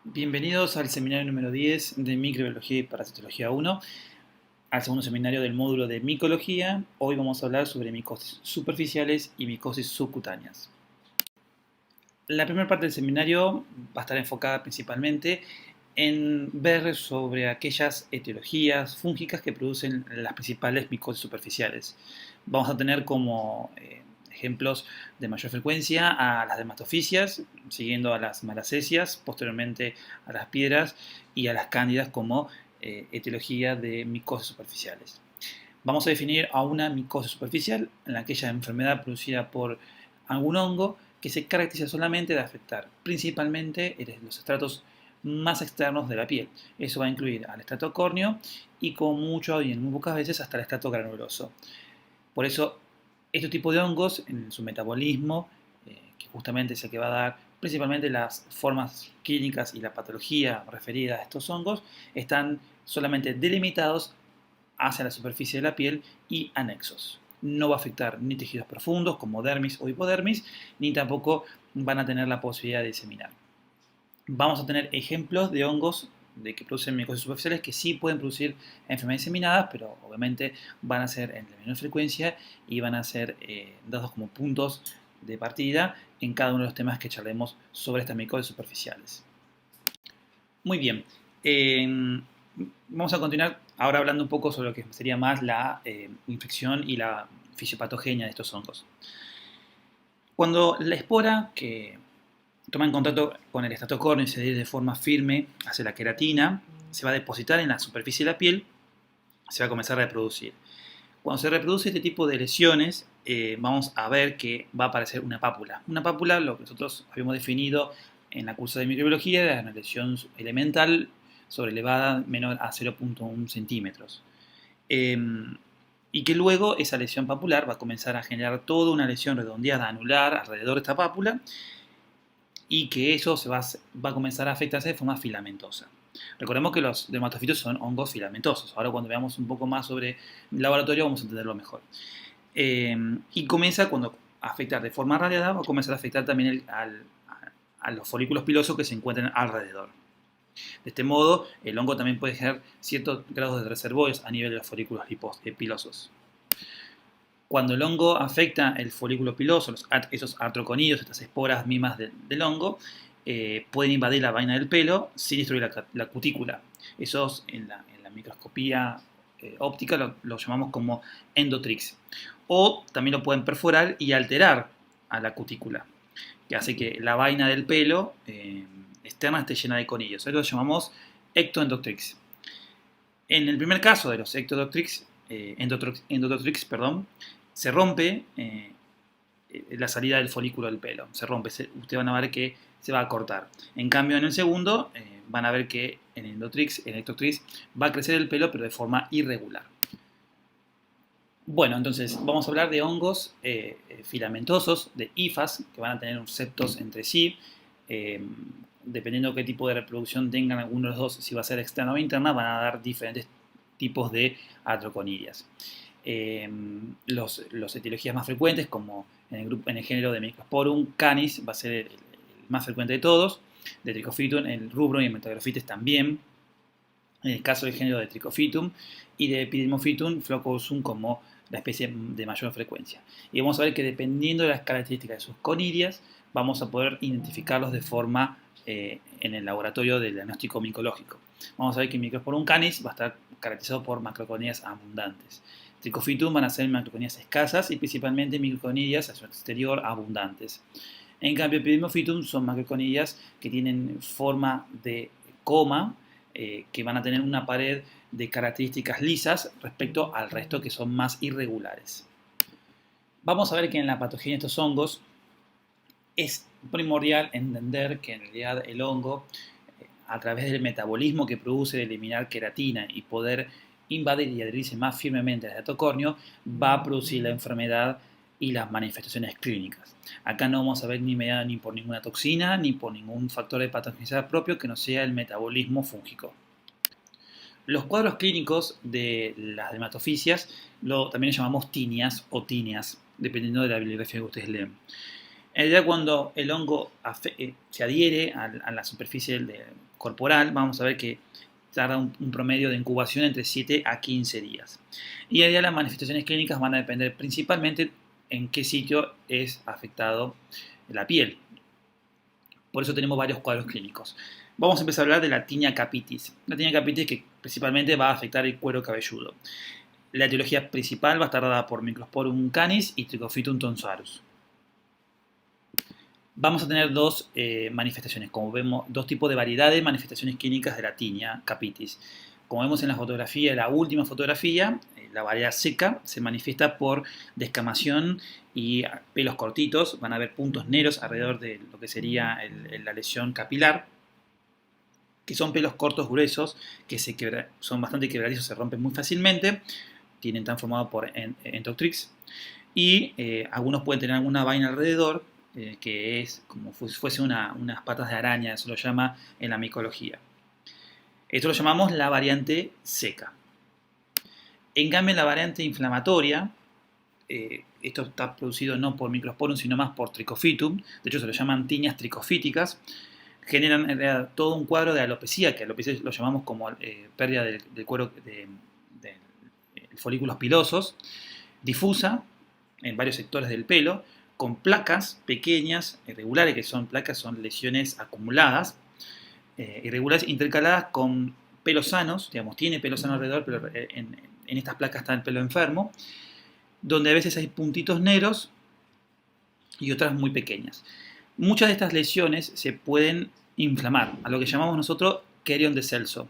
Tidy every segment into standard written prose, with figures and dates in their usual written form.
Bienvenidos al seminario número 10 de Microbiología y Parasitología 1, al segundo seminario del módulo de micología. Hoy vamos a hablar sobre micosis superficiales y micosis subcutáneas. La primera parte del seminario va a estar enfocada principalmente en ver sobre aquellas etiologías fúngicas que producen las principales micosis superficiales. Vamos a tener como ejemplos de mayor frecuencia a las dermatofisias, siguiendo a las malacesias, posteriormente a las piedras y a las cándidas como etiología de micosis superficiales. Vamos a definir a una micosis superficial en aquella enfermedad producida por algún hongo que se caracteriza solamente de afectar principalmente los estratos más externos de la piel. Eso va a incluir al estrato córneo y con mucho y en muy pocas veces hasta el estrato granuloso. Por eso, este tipo de hongos en su metabolismo, que justamente es el que va a dar principalmente las formas clínicas y la patología referida a estos hongos, están solamente delimitados hacia la superficie de la piel y anexos. No va a afectar ni tejidos profundos como dermis o hipodermis, ni tampoco van a tener la posibilidad de diseminar. Vamos a tener ejemplos de hongos que producen micosis superficiales que sí pueden producir enfermedades diseminadas, pero obviamente van a ser en la menor frecuencia y van a ser dados como puntos de partida en cada uno de los temas que charlemos sobre estas micosis superficiales. Muy bien. Vamos a continuar ahora hablando un poco sobre lo que sería más la infección y la fisiopatogenia de estos hongos. Cuando la espora que toma en contacto con el estrato córneo y se dirige de forma firme hacia la queratina, se va a depositar en la superficie de la piel, se va a comenzar a reproducir. Cuando se reproduce este tipo de lesiones, vamos a ver que va a aparecer una pápula. Una pápula, lo que nosotros habíamos definido en la curso de microbiología, era una lesión elemental sobrelevada menor a 0,1 centímetros. Y que luego esa lesión papular va a comenzar a generar toda una lesión redondeada anular alrededor de esta pápula y que eso va a comenzar a afectarse de forma filamentosa. Recordemos que los dermatofitos son hongos filamentosos. Ahora cuando veamos un poco más sobre el laboratorio vamos a entenderlo mejor. Y comienza cuando afectar de forma radiada, va a comenzar a afectar también a los folículos pilosos que se encuentran alrededor. De este modo, el hongo también puede generar ciertos grados de reservorios a nivel de los folículos pilosos. Cuando el hongo afecta el folículo piloso, esos artroconidios, estas esporas mismas del hongo, pueden invadir la vaina del pelo sin destruir la cutícula. Esos en la microscopía óptica lo llamamos como endotrix. O también lo pueden perforar y alterar a la cutícula, que hace que la vaina del pelo externa esté llena de conillos. Eso lo llamamos ectoendotrix. En el primer caso de los endotrix, se rompe la salida del folículo del pelo. Se rompe, ustedes van a ver que se va a cortar. En cambio, en el segundo, van a ver que en el ectotrix va a crecer el pelo, pero de forma irregular. Bueno, entonces vamos a hablar de hongos filamentosos, de hifas, que van a tener septos entre sí. Dependiendo de qué tipo de reproducción tengan alguno de los dos, si va a ser externa o interna, van a dar diferentes tipos de artroconidias. Los etiologías más frecuentes, como en el género de Microsporum canis, va a ser el más frecuente de todos, de Trichophytum, el rubro y el Metagraphites también, en el caso del género de Trichophytum, y de Epidermophytum flocosum como la especie de mayor frecuencia. Y vamos a ver que dependiendo de las características de sus conidias, vamos a poder identificarlos de forma en el laboratorio del diagnóstico micológico. Vamos a ver que Microsporum canis va a estar caracterizado por macroconidias abundantes. Trichophytum van a ser macroconidias escasas y principalmente microconidias a su exterior abundantes. En cambio, Epidermophytum son macroconidias que tienen forma de coma, que van a tener una pared de características lisas respecto al resto que son más irregulares. Vamos a ver que en la patogenia de estos hongos es primordial entender que en realidad el hongo, a través del metabolismo que produce de eliminar queratina y poder invadir y adherirse más firmemente al estrato córneo, va a producir la enfermedad y las manifestaciones clínicas. Acá no vamos a ver ni mediada ni por ninguna toxina ni por ningún factor de patogenicidad propio que no sea el metabolismo fúngico. Los cuadros clínicos de las dermatofisias también los llamamos tinias o tíneas, dependiendo de la bibliografía que ustedes leen. En realidad, cuando el hongo se adhiere a la superficie corporal, vamos a ver que tarda un promedio de incubación entre 7 a 15 días. Y en realidad las manifestaciones clínicas van a depender principalmente en qué sitio es afectado la piel. Por eso tenemos varios cuadros clínicos. Vamos a empezar a hablar de la tinea capitis. La tinea capitis que principalmente va a afectar el cuero cabelludo. La etiología principal va a estar dada por Microsporum canis y Trichophytum tonsarus. Vamos a tener dos manifestaciones, como vemos, dos tipos de variedades de manifestaciones clínicas de la tinea capitis. Como vemos en la fotografía, la última fotografía, la variedad seca se manifiesta por descamación y pelos cortitos. Van a haber puntos negros alrededor de lo que sería la lesión capilar, que son pelos cortos gruesos, que son bastante quebradizos, se rompen muy fácilmente, están formados por endotrix, y algunos pueden tener alguna vaina alrededor, que es como si fuese unas patas de araña, eso lo llama en la micología. Esto lo llamamos la variante seca. En cambio, la variante inflamatoria, esto está producido no por Microsporum, sino más por Trichophytum, de hecho se lo llaman tiñas tricofíticas, generan en realidad todo un cuadro de alopecia, que alopecia lo llamamos como pérdida del cuero de folículos pilosos, difusa en varios sectores del pelo, con placas pequeñas, irregulares, que son placas, son lesiones acumuladas, irregulares intercaladas con pelos sanos, digamos, tiene pelo sano alrededor, pero en estas placas está el pelo enfermo, donde a veces hay puntitos negros y otras muy pequeñas. Muchas de estas lesiones se pueden inflamar, a lo que llamamos nosotros querion de Celso.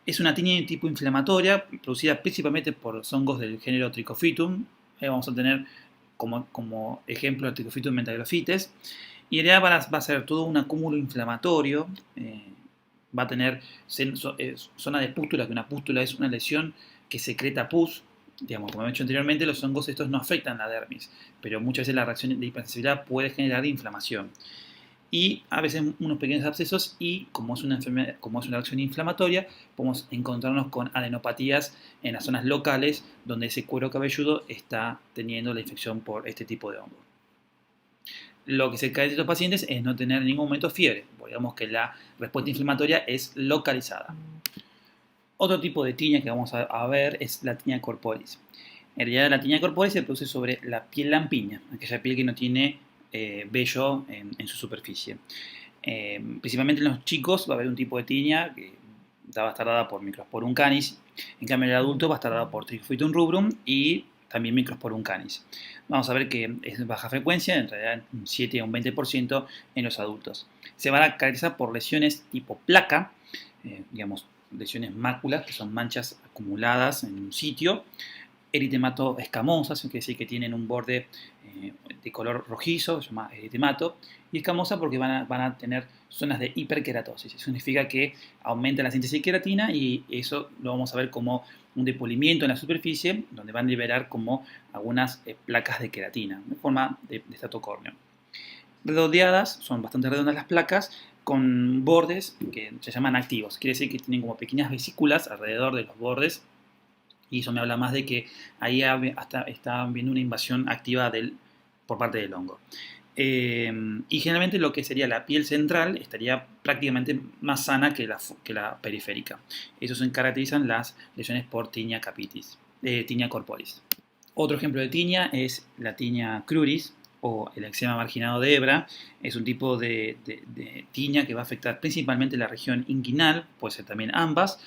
Es una tinea de tipo inflamatoria, producida principalmente por los hongos del género Trichophytum. Vamos a tener como ejemplo el Trichophytum metagrofites. Y en realidad va a ser todo un acúmulo inflamatorio. Va a tener zona de pústula, que una pústula es una lesión que secreta pus. Digamos, como he dicho anteriormente, los hongos estos no afectan la dermis, pero muchas veces la reacción de hipersensibilidad puede generar inflamación. Y a veces unos pequeños abscesos, y como es una enfermedad, como es una reacción inflamatoria, podemos encontrarnos con adenopatías en las zonas locales donde ese cuero cabelludo está teniendo la infección por este tipo de hongo. Lo que se caracteriza de estos pacientes es no tener en ningún momento fiebre, porque digamos que la respuesta inflamatoria es localizada. Otro tipo de tinea que vamos a ver es la tinea corporis. En realidad la tinea corporis se produce sobre la piel lampiña, aquella piel que no tiene vello en su superficie. Principalmente en los chicos va a haber un tipo de tinea que va a estar dada por Microsporum canis, en cambio en el adulto va a estar dada por Trichophytum rubrum y también Microsporum canis. Vamos a ver que es baja frecuencia, en realidad un 7 a un 20% en los adultos. Se van a caracterizar por lesiones tipo placa, digamos, lesiones máculas, que son manchas acumuladas en un sitio, eritemato escamosas, eso quiere decir que tienen un borde de color rojizo, se llama eritemato, y escamosa porque van a tener zonas de hiperkeratosis. Eso significa que aumenta la síntesis de queratina y eso lo vamos a ver como un depolimiento en la superficie, donde van a liberar como algunas placas de queratina, en forma de estatocórneo. Redondeadas, son bastante redondas las placas, con bordes que se llaman activos. Quiere decir que tienen como pequeñas vesículas alrededor de los bordes, y eso me habla más de que ahí hasta está viendo una invasión activa por parte del hongo. Y generalmente lo que sería la piel central estaría prácticamente más sana que la periférica. Eso se caracterizan las lesiones por tinea capitis, tinea corporis. Otro ejemplo de tinea es la tinea cruris, o el eczema marginado de hebra. Es un tipo de tinea que va a afectar principalmente la región inguinal, puede ser también ambas,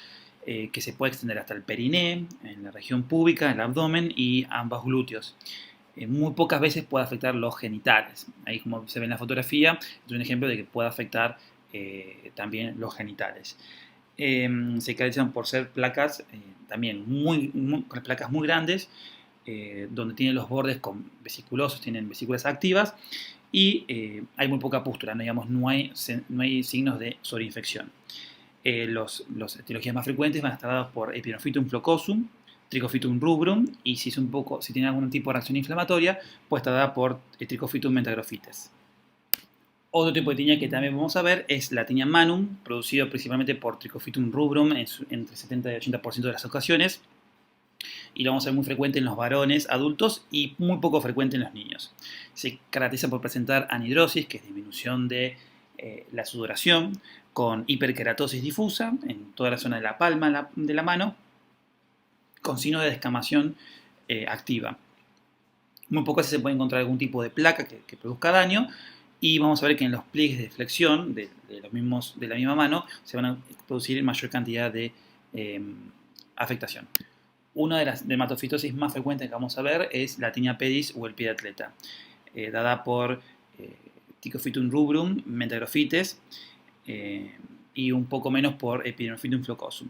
que se puede extender hasta el periné, en la región púbica, el abdomen y ambos glúteos. Muy pocas veces puede afectar los genitales. Ahí, como se ve en la fotografía, es un ejemplo de que puede afectar también los genitales. Se caracterizan por ser placas también con placas muy grandes, donde tienen los bordes vesiculosos, tienen vesículas activas, y hay muy poca pústula, no hay signos de sobreinfección. Las etiologías más frecuentes van a estar dadas por Epinophytum flocosum, Trichophytum rubrum, y si tiene algún tipo de reacción inflamatoria, puede estar dada por Trichophytum metagrofites. Otro tipo de tinea que también vamos a ver es la tinea manum, producido principalmente por Trichophytum rubrum entre 70 y 80% de las ocasiones. y lo vamos a ver muy frecuente en los varones adultos y muy poco frecuente en los niños. Se caracteriza por presentar anhidrosis, que es disminución de la sudoración, con hiperkeratosis difusa en toda la zona de la palma de la mano, con signos de descamación activa. Muy pocas veces se puede encontrar algún tipo de placa que produzca daño, y vamos a ver que en los pliegues de flexión de la misma mano se van a producir mayor cantidad de afectación. Una de las dermatofitosis más frecuentes que vamos a ver es la tinea pedis o el pie de atleta, dada por Trichophytum rubrum, Mentagrophytes, y un poco menos por Epidermophytum flocosum.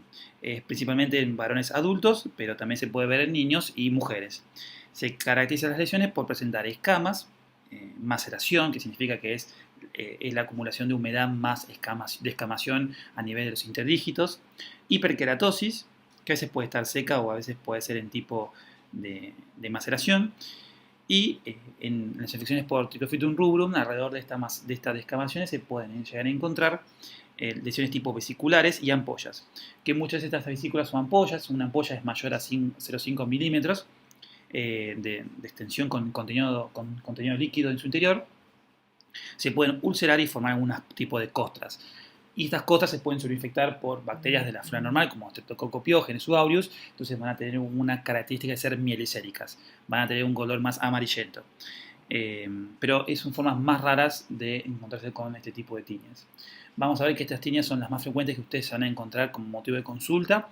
Principalmente en varones adultos, pero también se puede ver en niños y mujeres. Se caracterizan las lesiones por presentar escamas, maceración, que significa que es la acumulación de humedad más descamación a nivel de los interdígitos, hiperkeratosis, que a veces puede estar seca o a veces puede ser en tipo de maceración, y en las infecciones por Trichophytum rubrum, alrededor de estas descamaciones se pueden llegar a encontrar lesiones tipo vesiculares y ampollas, que muchas de estas vesículas o ampollas, una ampolla es mayor a 0,5 milímetros de extensión con contenido líquido en su interior, se pueden ulcerar y formar algún tipo de costras. Y estas costras se pueden sobreinfectar por bacterias de la flora normal, como Streptococcus pyogenes o aureus, entonces van a tener una característica de ser mielicéricas, van a tener un color más amarillento. Pero son formas más raras de encontrarse con este tipo de tiñas. Vamos a ver que estas tiñas son las más frecuentes que ustedes van a encontrar como motivo de consulta,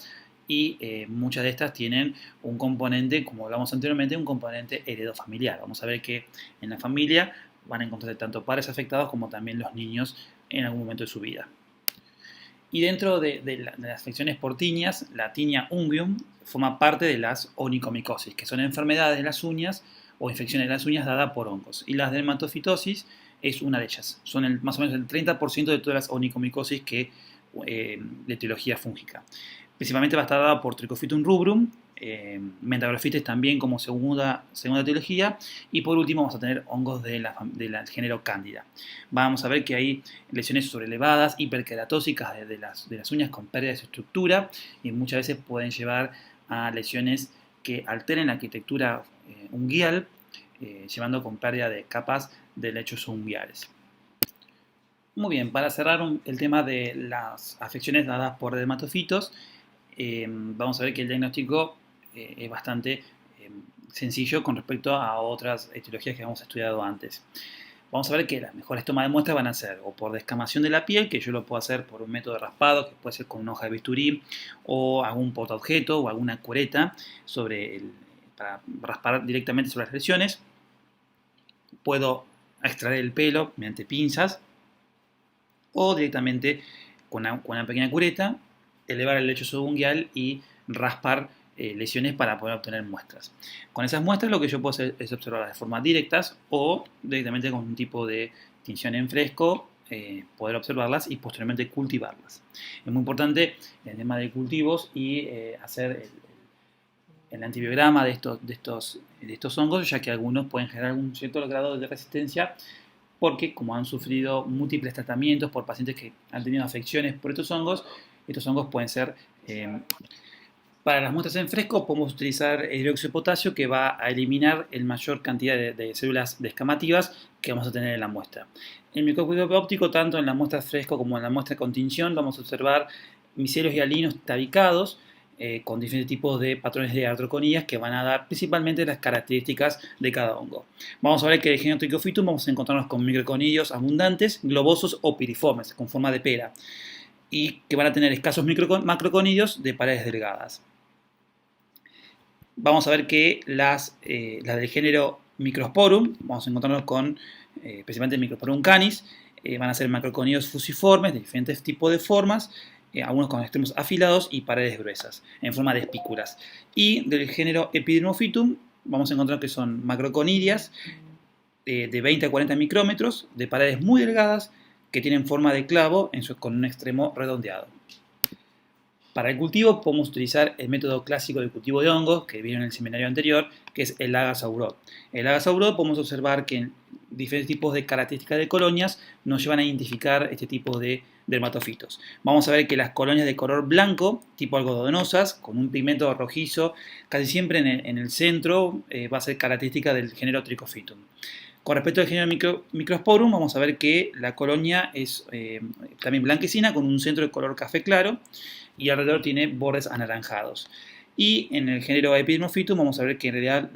y muchas de estas tienen un componente, como hablamos anteriormente, un componente heredofamiliar. Vamos a ver que en la familia van a encontrarse tanto padres afectados como también los niños en algún momento de su vida. Y dentro de las afecciones por tiñas, la tiña unguium forma parte de las onicomicosis, que son enfermedades de las uñas o infecciones de las uñas dadas por hongos. Y las dermatofitosis es una de ellas. Son más o menos el 30% de todas las onicomicosis de etiología fúngica. Principalmente va a estar dada por Trichophytum rubrum, Mentagrophytes también como segunda etiología, y por último vamos a tener hongos del género Cándida. Vamos a ver que hay lesiones sobrelevadas, hiperkeratósicas de las uñas con pérdida de su estructura, y muchas veces pueden llevar a lesiones que alteren la arquitectura unguial, llevando con pérdida de capas de lechos unguiales. Muy bien, para cerrar el tema de las afecciones dadas por dermatofitos, vamos a ver que el diagnóstico es bastante sencillo con respecto a otras etiologías que hemos estudiado antes. Vamos a ver que las mejores tomas de muestras van a ser o por descamación de la piel, que yo lo puedo hacer por un método de raspado, que puede ser con una hoja de bisturí, o algún portaobjeto o alguna cureta para raspar directamente sobre las lesiones. Puedo extraer el pelo mediante pinzas, o directamente con una pequeña cureta elevar el lecho subunguial y raspar lesiones para poder obtener muestras. Con esas muestras lo que yo puedo hacer es observarlas de forma directas o directamente con un tipo de tinción en fresco, poder observarlas y posteriormente cultivarlas. Es muy importante el tema de cultivos y hacer el antibiograma de estos hongos, ya que algunos pueden generar un cierto grado de resistencia, porque como han sufrido múltiples tratamientos por pacientes que han tenido afecciones por estos hongos pueden ser... para las muestras en fresco podemos utilizar hidróxido de potasio, que va a eliminar la mayor cantidad de células descamativas que vamos a tener en la muestra. En microscopio óptico, tanto en la muestra fresco como en la muestra con tinción, vamos a observar micelios hialinos tabicados con diferentes tipos de patrones de artroconías que van a dar principalmente las características de cada hongo. Vamos a ver que de género Trichophytum vamos a encontrarnos con microconidios abundantes, globosos o piriformes, con forma de pera, y que van a tener escasos macroconidios de paredes delgadas. Vamos a ver que las del género Microsporum, vamos a encontrarnos con especialmente Microsporum canis, van a ser macroconidios fusiformes de diferentes tipos de formas, algunos con extremos afilados y paredes gruesas, en forma de espículas. Y del género Epidermophytum vamos a encontrar que son macroconidias de 20 a 40 micrómetros, de paredes muy delgadas, que tienen forma de clavo con un extremo redondeado. Para el cultivo podemos utilizar el método clásico de cultivo de hongos que vieron en el seminario anterior, que es el Agas-Aurod. El Agas-Aurod podemos observar que en diferentes tipos de características de colonias nos llevan a identificar este tipo de dermatofitos. Vamos a ver que las colonias de color blanco, tipo algodonosas, con un pigmento rojizo, casi siempre en el centro, va a ser característica del género Trichophytum. Con respecto al género Microsporum, vamos a ver que la colonia es también blanquecina, con un centro de color café claro, y alrededor tiene bordes anaranjados. Y en el género Epidermophytum vamos a ver que en realidad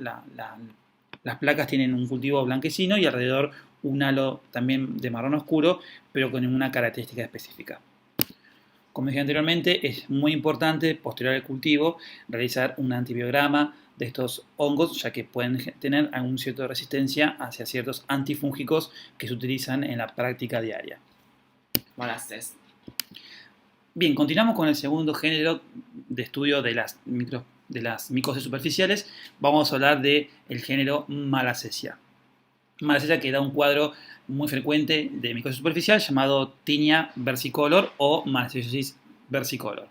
las placas tienen un cultivo blanquecino y alrededor un halo también de marrón oscuro, pero con ninguna característica específica. Como dije anteriormente, es muy importante, posterior al cultivo, realizar un antibiograma de estos hongos, ya que pueden tener algún cierto de resistencia hacia ciertos antifúngicos que se utilizan en la práctica diaria. Malassez. Bien, continuamos con el segundo género de estudio de las micoses superficiales. Vamos a hablar del género Malassezia. Malassezia, que da un cuadro muy frecuente de micosis superficial llamado tinea versicolor o Malasseziosis versicolor.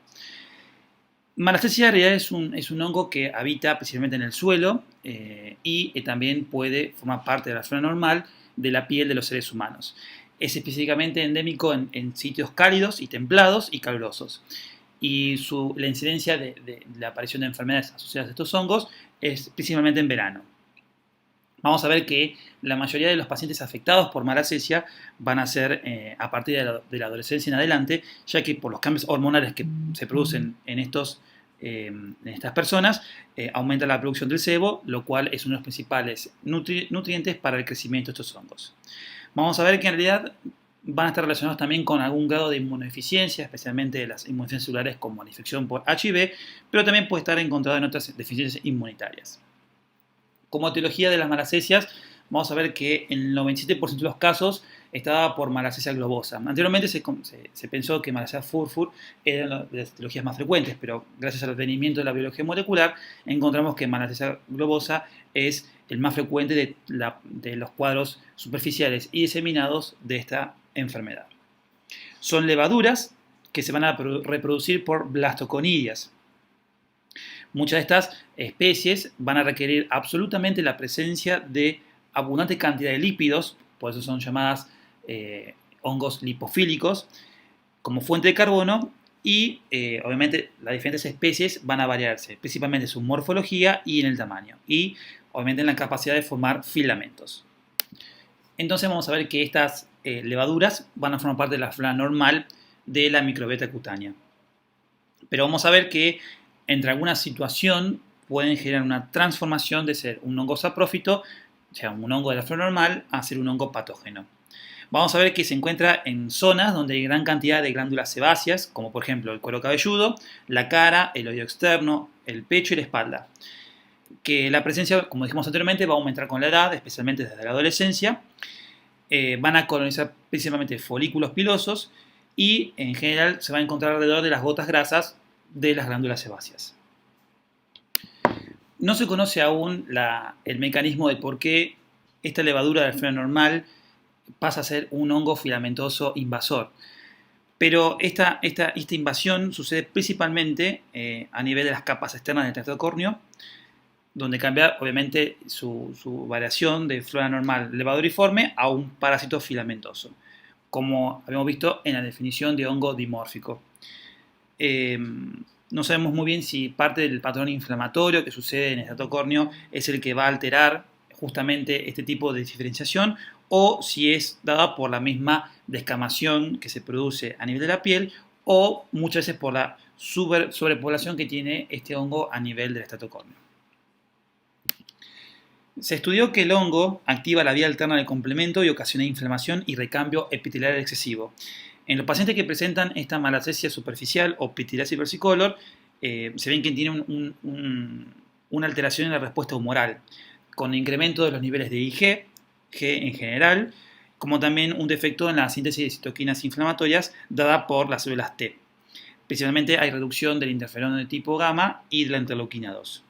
Malassezia en realidad es un hongo que habita principalmente en el suelo y también puede formar parte de la flora normal de la piel de los seres humanos. Es específicamente endémico en sitios cálidos y templados y calurosos. Y la incidencia de la aparición de enfermedades asociadas a estos hongos es principalmente en verano. Vamos a ver que la mayoría de los pacientes afectados por Malassezia van a ser a partir de la adolescencia en adelante, ya que por los cambios hormonales que se producen en estas personas, aumenta la producción del sebo, lo cual es uno de los principales nutrientes para el crecimiento de estos hongos. Vamos a ver que en realidad van a estar relacionados también con algún grado de inmunodeficiencia, especialmente de las inmunodeficiencias celulares como la infección por HIV, pero también puede estar encontrado en otras deficiencias inmunitarias. Como etiología de las malassesias, vamos a ver que en el 97% de los casos está dada por Malassezia globosa. Anteriormente se pensó que Malassezia furfur era de las etiologías más frecuentes, pero gracias al advenimiento de la biología molecular encontramos que Malassezia globosa es el más frecuente de los cuadros superficiales y diseminados de esta enfermedad. Son levaduras que se van a reproducir por blastoconidias. Muchas de estas especies van a requerir absolutamente la presencia de abundante cantidad de lípidos, por eso son llamadas hongos lipofílicos, como fuente de carbono y obviamente las diferentes especies van a variarse, principalmente en su morfología y en el tamaño, y obviamente en la capacidad de formar filamentos. Entonces vamos a ver que estas levaduras van a formar parte de la flora normal de la microbiota cutánea. Pero vamos a ver que entre alguna situación pueden generar una transformación de ser un hongo saprófito, o sea, un hongo de la flora normal, a ser un hongo patógeno. Vamos a ver que se encuentra en zonas donde hay gran cantidad de glándulas sebáceas, como por ejemplo el cuero cabelludo, la cara, el oído externo, el pecho y la espalda. Que la presencia, como dijimos anteriormente, va a aumentar con la edad, especialmente desde la adolescencia. Van a colonizar principalmente folículos pilosos y en general se va a encontrar alrededor de las gotas grasas de las glándulas sebáceas. No se conoce aún el mecanismo de por qué esta levadura de la flora normal pasa a ser un hongo filamentoso invasor. Pero esta invasión sucede principalmente a nivel de las capas externas del tracto córneo, donde cambia obviamente su variación de flora normal levaduriforme a un parásito filamentoso, como habíamos visto en la definición de hongo dimórfico. No sabemos muy bien si parte del patrón inflamatorio que sucede en el estrato córneo es el que va a alterar justamente este tipo de diferenciación o si es dada por la misma descamación que se produce a nivel de la piel o muchas veces por la sobrepoblación que tiene este hongo a nivel del estrato córneo. Se estudió que el hongo activa la vía alterna del complemento y ocasiona inflamación y recambio epitelial excesivo. En los pacientes que presentan esta Malassezia superficial o pitiliasis versicolor, se ven que tienen una alteración en la respuesta humoral, con incremento de los niveles de IG, G en general, como también un defecto en la síntesis de citoquinas inflamatorias dada por las células T. Principalmente hay reducción del interferón de tipo gamma y de la interleuquina 2.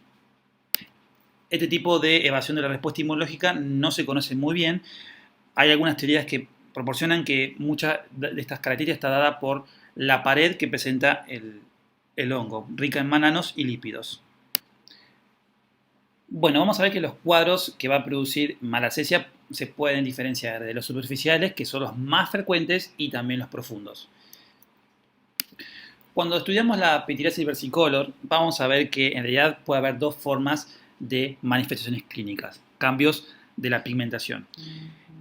Este tipo de evasión de la respuesta inmunológica no se conoce muy bien. Hay algunas teorías que proporcionan que muchas de estas características está dada por la pared que presenta el hongo, rica en mananos y lípidos. Bueno, vamos a ver que los cuadros que va a producir Malassezia se pueden diferenciar de los superficiales, que son los más frecuentes, y también los profundos. Cuando estudiamos la pityriasis versicolor, vamos a ver que en realidad puede haber dos formas de manifestaciones clínicas, cambios de la pigmentación.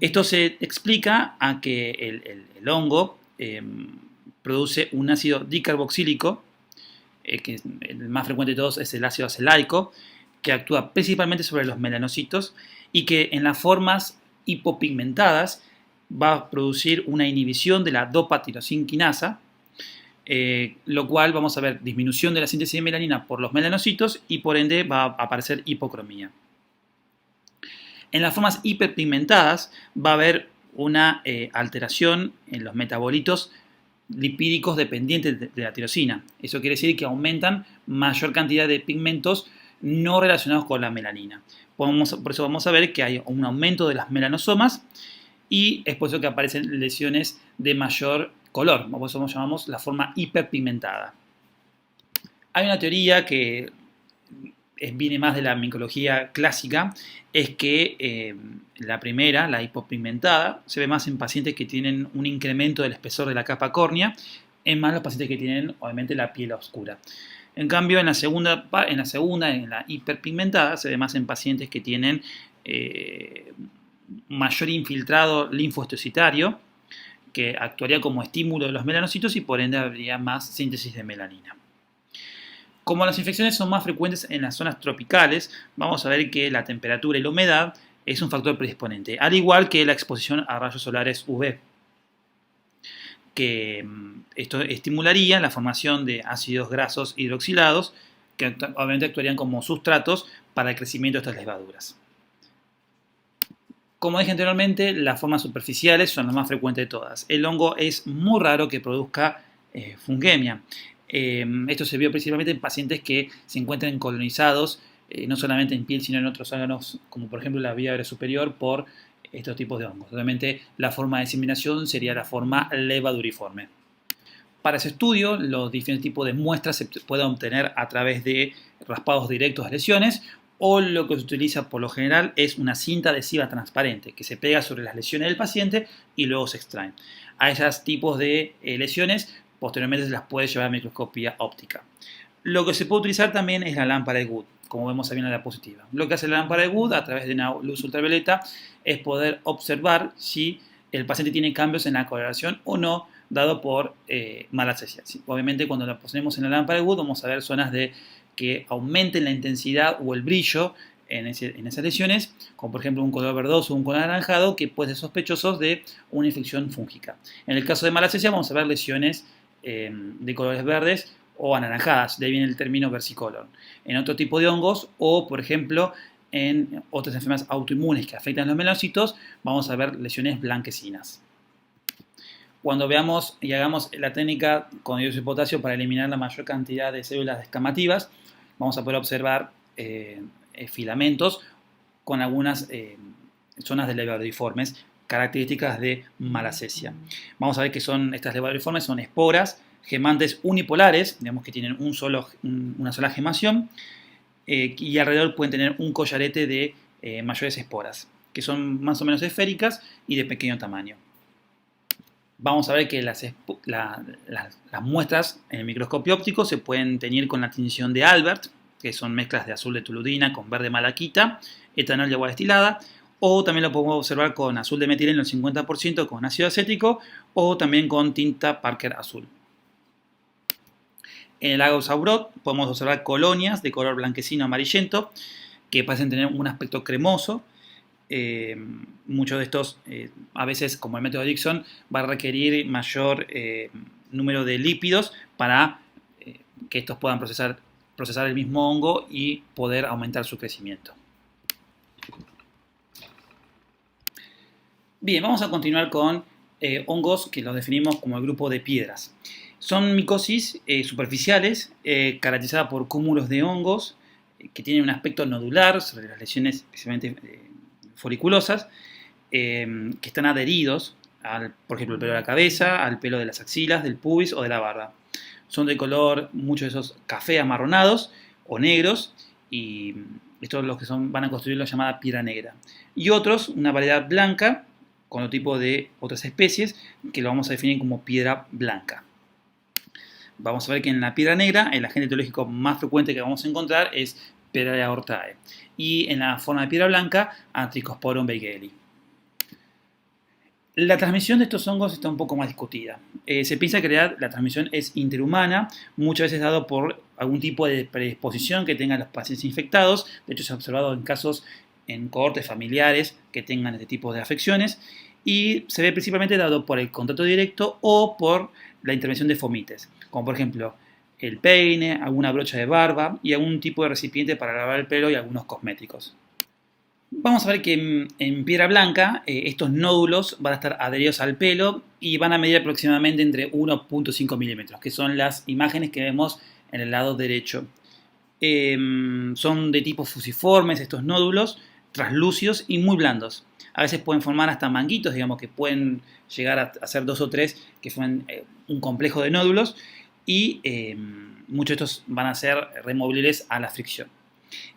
Esto se explica a que el hongo produce un ácido dicarboxílico, que el más frecuente de todos es el ácido acelaico, que actúa principalmente sobre los melanocitos y que en las formas hipopigmentadas va a producir una inhibición de la dopa-tirosinquinasa, lo cual vamos a ver disminución de la síntesis de melanina por los melanocitos y por ende va a aparecer hipocromía. En las formas hiperpigmentadas va a haber una alteración en los metabolitos lipídicos dependientes de la tirosina. Eso quiere decir que aumentan mayor cantidad de pigmentos no relacionados con la melanina. Por eso vamos a ver que hay un aumento de las melanosomas y es por eso que aparecen lesiones de mayor color, por eso llamamos la forma hiperpigmentada. Hay una teoría que viene más de la micología clásica, es que la primera, la hipopigmentada, se ve más en pacientes que tienen un incremento del espesor de la capa córnea, en más los pacientes que tienen obviamente la piel oscura. En cambio, en la hiperpigmentada, se ve más en pacientes que tienen mayor infiltrado linfohistocitario, que actuaría como estímulo de los melanocitos y por ende habría más síntesis de melanina. Como las infecciones son más frecuentes en las zonas tropicales, vamos a ver que la temperatura y la humedad es un factor predisponente, al igual que la exposición a rayos solares UV, que esto estimularía la formación de ácidos grasos hidroxilados, que obviamente actuarían como sustratos para el crecimiento de estas levaduras. Como dije anteriormente, las formas superficiales son las más frecuentes de todas. El hongo es muy raro que produzca fungemia. Esto se vio principalmente en pacientes que se encuentran colonizados, no solamente en piel, sino en otros órganos, como por ejemplo la vía aérea superior, por estos tipos de hongos. Obviamente la forma de diseminación sería la forma levaduriforme. Para ese estudio, los diferentes tipos de muestras se pueden obtener a través de raspados directos de lesiones, o lo que se utiliza por lo general es una cinta adhesiva transparente que se pega sobre las lesiones del paciente y luego se extraen. A esos tipos de lesiones posteriormente se las puede llevar a microscopía óptica. Lo que se puede utilizar también es la lámpara de Wood, como vemos ahí en la diapositiva. Lo que hace la lámpara de Wood a través de una luz ultravioleta es poder observar si el paciente tiene cambios en la coloración o no, dado por malacesia. Obviamente cuando la ponemos en la lámpara de Wood vamos a ver zonas que aumenten la intensidad o el brillo en esas lesiones, como por ejemplo un color verdoso o un color anaranjado, que pueden ser sospechosos de una infección fúngica. En el caso de malacesia vamos a ver lesiones de colores verdes o anaranjadas, de ahí viene el término versicolor. En otro tipo de hongos o, por ejemplo, en otras enfermedades autoinmunes que afectan los melanocitos, vamos a ver lesiones blanquecinas. Cuando veamos y hagamos la técnica con dióxido de potasio para eliminar la mayor cantidad de células descamativas, vamos a poder observar filamentos con algunas zonas de levaduriformes características de malacesia. Vamos a ver que estas levaduriformes son esporas gemantes unipolares, digamos que tienen una sola gemación, y alrededor pueden tener un collarete de mayores esporas, que son más o menos esféricas y de pequeño tamaño. Vamos a ver que las muestras en el microscopio óptico se pueden teñir con la tinción de Albert, que son mezclas de azul de toludina con verde malaquita, etanol y agua destilada, o también lo podemos observar con azul de metileno al 50% con ácido acético, o también con tinta Parker azul. En el lago Saubrot podemos observar colonias de color blanquecino amarillento que parecen tener un aspecto cremoso. Muchos de estos, a veces como el método Dixon, va a requerir mayor número de lípidos para que estos puedan procesar el mismo hongo y poder aumentar su crecimiento. Bien, vamos a continuar con hongos que los definimos como el grupo de piedras. Son micosis superficiales caracterizadas por cúmulos de hongos que tienen un aspecto nodular sobre las lesiones especialmente foliculosas, que están adheridos por ejemplo, al pelo de la cabeza, al pelo de las axilas, del pubis o de la barba. Son de color, muchos de esos café amarronados o negros, y estos los que van a constituir la llamada piedra negra. Y otros, una variedad blanca, con otro tipo de otras especies, que lo vamos a definir como piedra blanca. vamos a ver que en la piedra negra el agente etiológico más frecuente que vamos a encontrar es Piedra aortae. Y en la forma de piedra blanca, Trichosporum weigeli. La transmisión de estos hongos está un poco más discutida. Se piensa que la transmisión es interhumana, muchas veces dado por algún tipo de predisposición que tengan los pacientes infectados. De hecho, se ha observado en casos en cohortes familiares que tengan este tipo de afecciones. Y se ve principalmente dado por el contacto directo o por la intervención de fomites, como por ejemplo el peine, alguna brocha de barba y algún tipo de recipiente para lavar el pelo y algunos cosméticos. Vamos a ver que en piedra blanca estos nódulos van a estar adheridos al pelo y van a medir aproximadamente entre 1.5 milímetros, que son las imágenes que vemos en el lado derecho. Son de tipo fusiformes estos nódulos, translúcidos y muy blandos. A veces pueden formar hasta manguitos, digamos que pueden llegar a ser 2 o 3 que forman un complejo de nódulos y muchos de estos van a ser removibles a la fricción.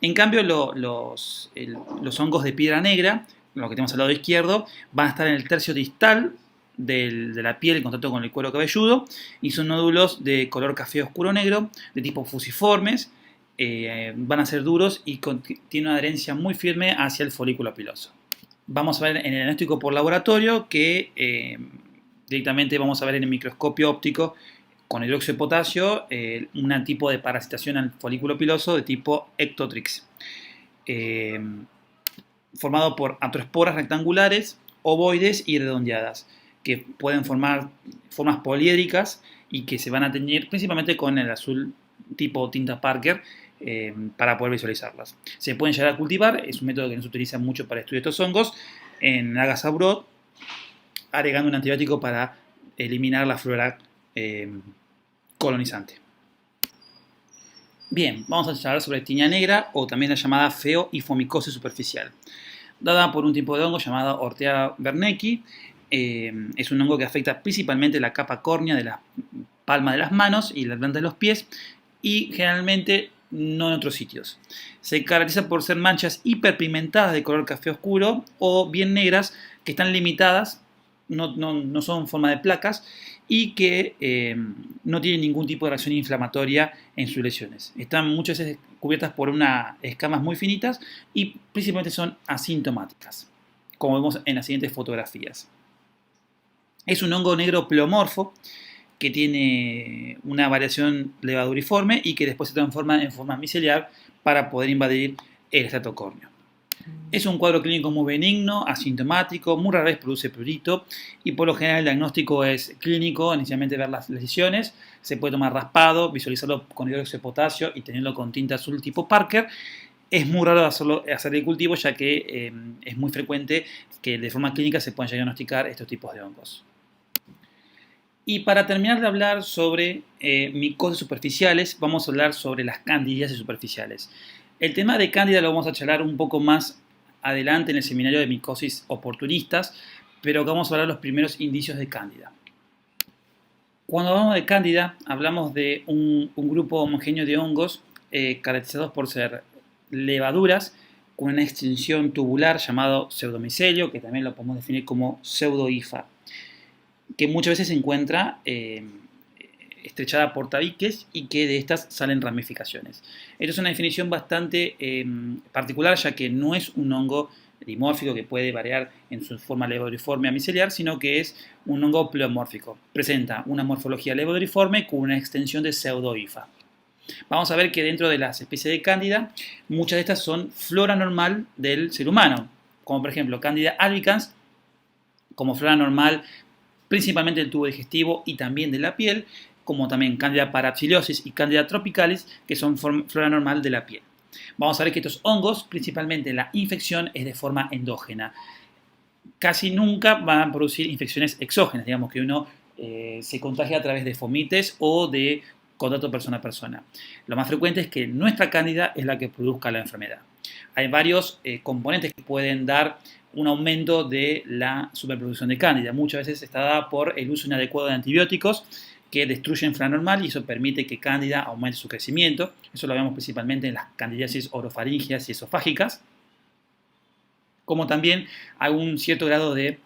En cambio, los hongos de piedra negra, lo que tenemos al lado izquierdo, van a estar en el tercio distal de la piel en contacto con el cuero cabelludo y son nódulos de color café oscuro negro, de tipo fusiformes, van a ser duros y tienen una adherencia muy firme hacia el folículo piloso. Vamos a ver en el diagnóstico por laboratorio que directamente vamos a ver en el microscopio óptico con hidróxido de potasio, un tipo de parasitación al folículo piloso de tipo Ectotrix, formado por antroesporas rectangulares, ovoides y redondeadas, que pueden formar formas poliédricas y que se van a teñir principalmente con el azul tipo tinta Parker para poder visualizarlas. Se pueden llegar a cultivar, es un método que no se utiliza mucho para estudiar estos hongos, en algas Abrot, agregando un antibiótico para eliminar la flora colonizante. Bien, vamos a hablar sobre tiña negra o también la llamada feoifomicosis superficial, dada por un tipo de hongo llamado Ortea wernicki. Es un hongo que afecta principalmente la capa córnea de la palma de las manos y la planta de los pies y generalmente no en otros sitios. Se caracteriza por ser manchas hiperpigmentadas de color café oscuro o bien negras que están limitadas, no son forma de placas y que no tienen ningún tipo de reacción inflamatoria en sus lesiones. Están muchas veces cubiertas por unas escamas muy finitas y principalmente son asintomáticas, como vemos en las siguientes fotografías. Es un hongo negro pleomorfo que tiene una variación levaduriforme y que después se transforma en forma miceliar para poder invadir el estrato córneo. Es un cuadro clínico muy benigno, asintomático, muy rara vez produce prurito y por lo general el diagnóstico es clínico, inicialmente ver las lesiones, se puede tomar raspado, visualizarlo con hidróxido de potasio y tenerlo con tinta azul tipo Parker. Es muy raro hacer el cultivo ya que es muy frecuente que de forma clínica se puedan llegar a diagnosticar estos tipos de hongos. Y para terminar de hablar sobre micosis superficiales, vamos a hablar sobre las candidiasis superficiales. El tema de cándida lo vamos a charlar un poco más adelante en el seminario de micosis oportunistas, pero acá vamos a hablar de los primeros indicios de cándida. Cuando hablamos de cándida, hablamos de un grupo homogéneo de hongos caracterizados por ser levaduras con una extensión tubular llamado pseudomicelio, que también lo podemos definir como pseudohifa, que muchas veces se encuentra estrechada por tabiques y que de estas salen ramificaciones. Esto es una definición bastante particular, ya que no es un hongo dimórfico que puede variar en su forma levaduriforme a miceliar, sino que es un hongo pleomórfico. Presenta una morfología levaduriforme con una extensión de pseudohifa. Vamos a ver que dentro de las especies de cándida, muchas de estas son flora normal del ser humano, como por ejemplo cándida albicans, como flora normal principalmente del tubo digestivo y también de la piel, como también Candida parapsilosis y Candida tropicalis, que son flora normal de la piel. Vamos a ver que estos hongos, principalmente la infección, es de forma endógena. Casi nunca van a producir infecciones exógenas, digamos que uno se contagia a través de fomites o de contacto persona a persona. Lo más frecuente es que nuestra cándida es la que produzca la enfermedad. Hay varios componentes que pueden dar un aumento de la superproducción de cándida. Muchas veces está dada por el uso inadecuado de antibióticos que destruyen flora normal y eso permite que cándida aumente su crecimiento. Eso lo vemos principalmente en las candidiasis orofaringeas y esofágicas, como también hay un cierto grado de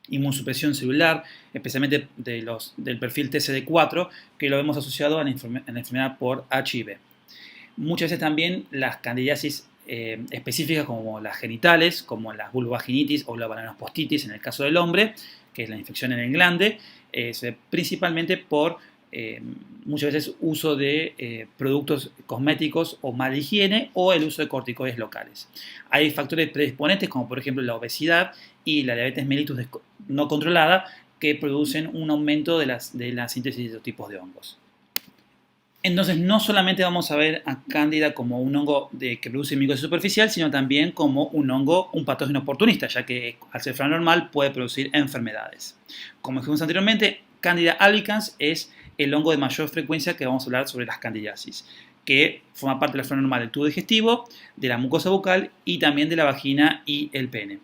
inmunosupresión celular, especialmente del perfil TCD4, que lo vemos asociado a la enfermedad por HIV. Muchas veces también las candidiasis específicas como las genitales, como la vulvovaginitis o la bananopostitis en el caso del hombre, que es la infección en el glande, principalmente por muchas veces uso de productos cosméticos o mala higiene o el uso de corticoides locales. Hay factores predisponentes como por ejemplo la obesidad y la diabetes mellitus no controlada que producen un aumento de la síntesis de estos tipos de hongos. Entonces, no solamente vamos a ver a Cándida como un hongo que produce micosis superficial, sino también como un patógeno oportunista, ya que al ser flora normal puede producir enfermedades. Como dijimos anteriormente, Candida albicans es el hongo de mayor frecuencia que vamos a hablar sobre las candidiasis, que forma parte de la flora normal del tubo digestivo, de la mucosa bucal y también de la vagina y el pene.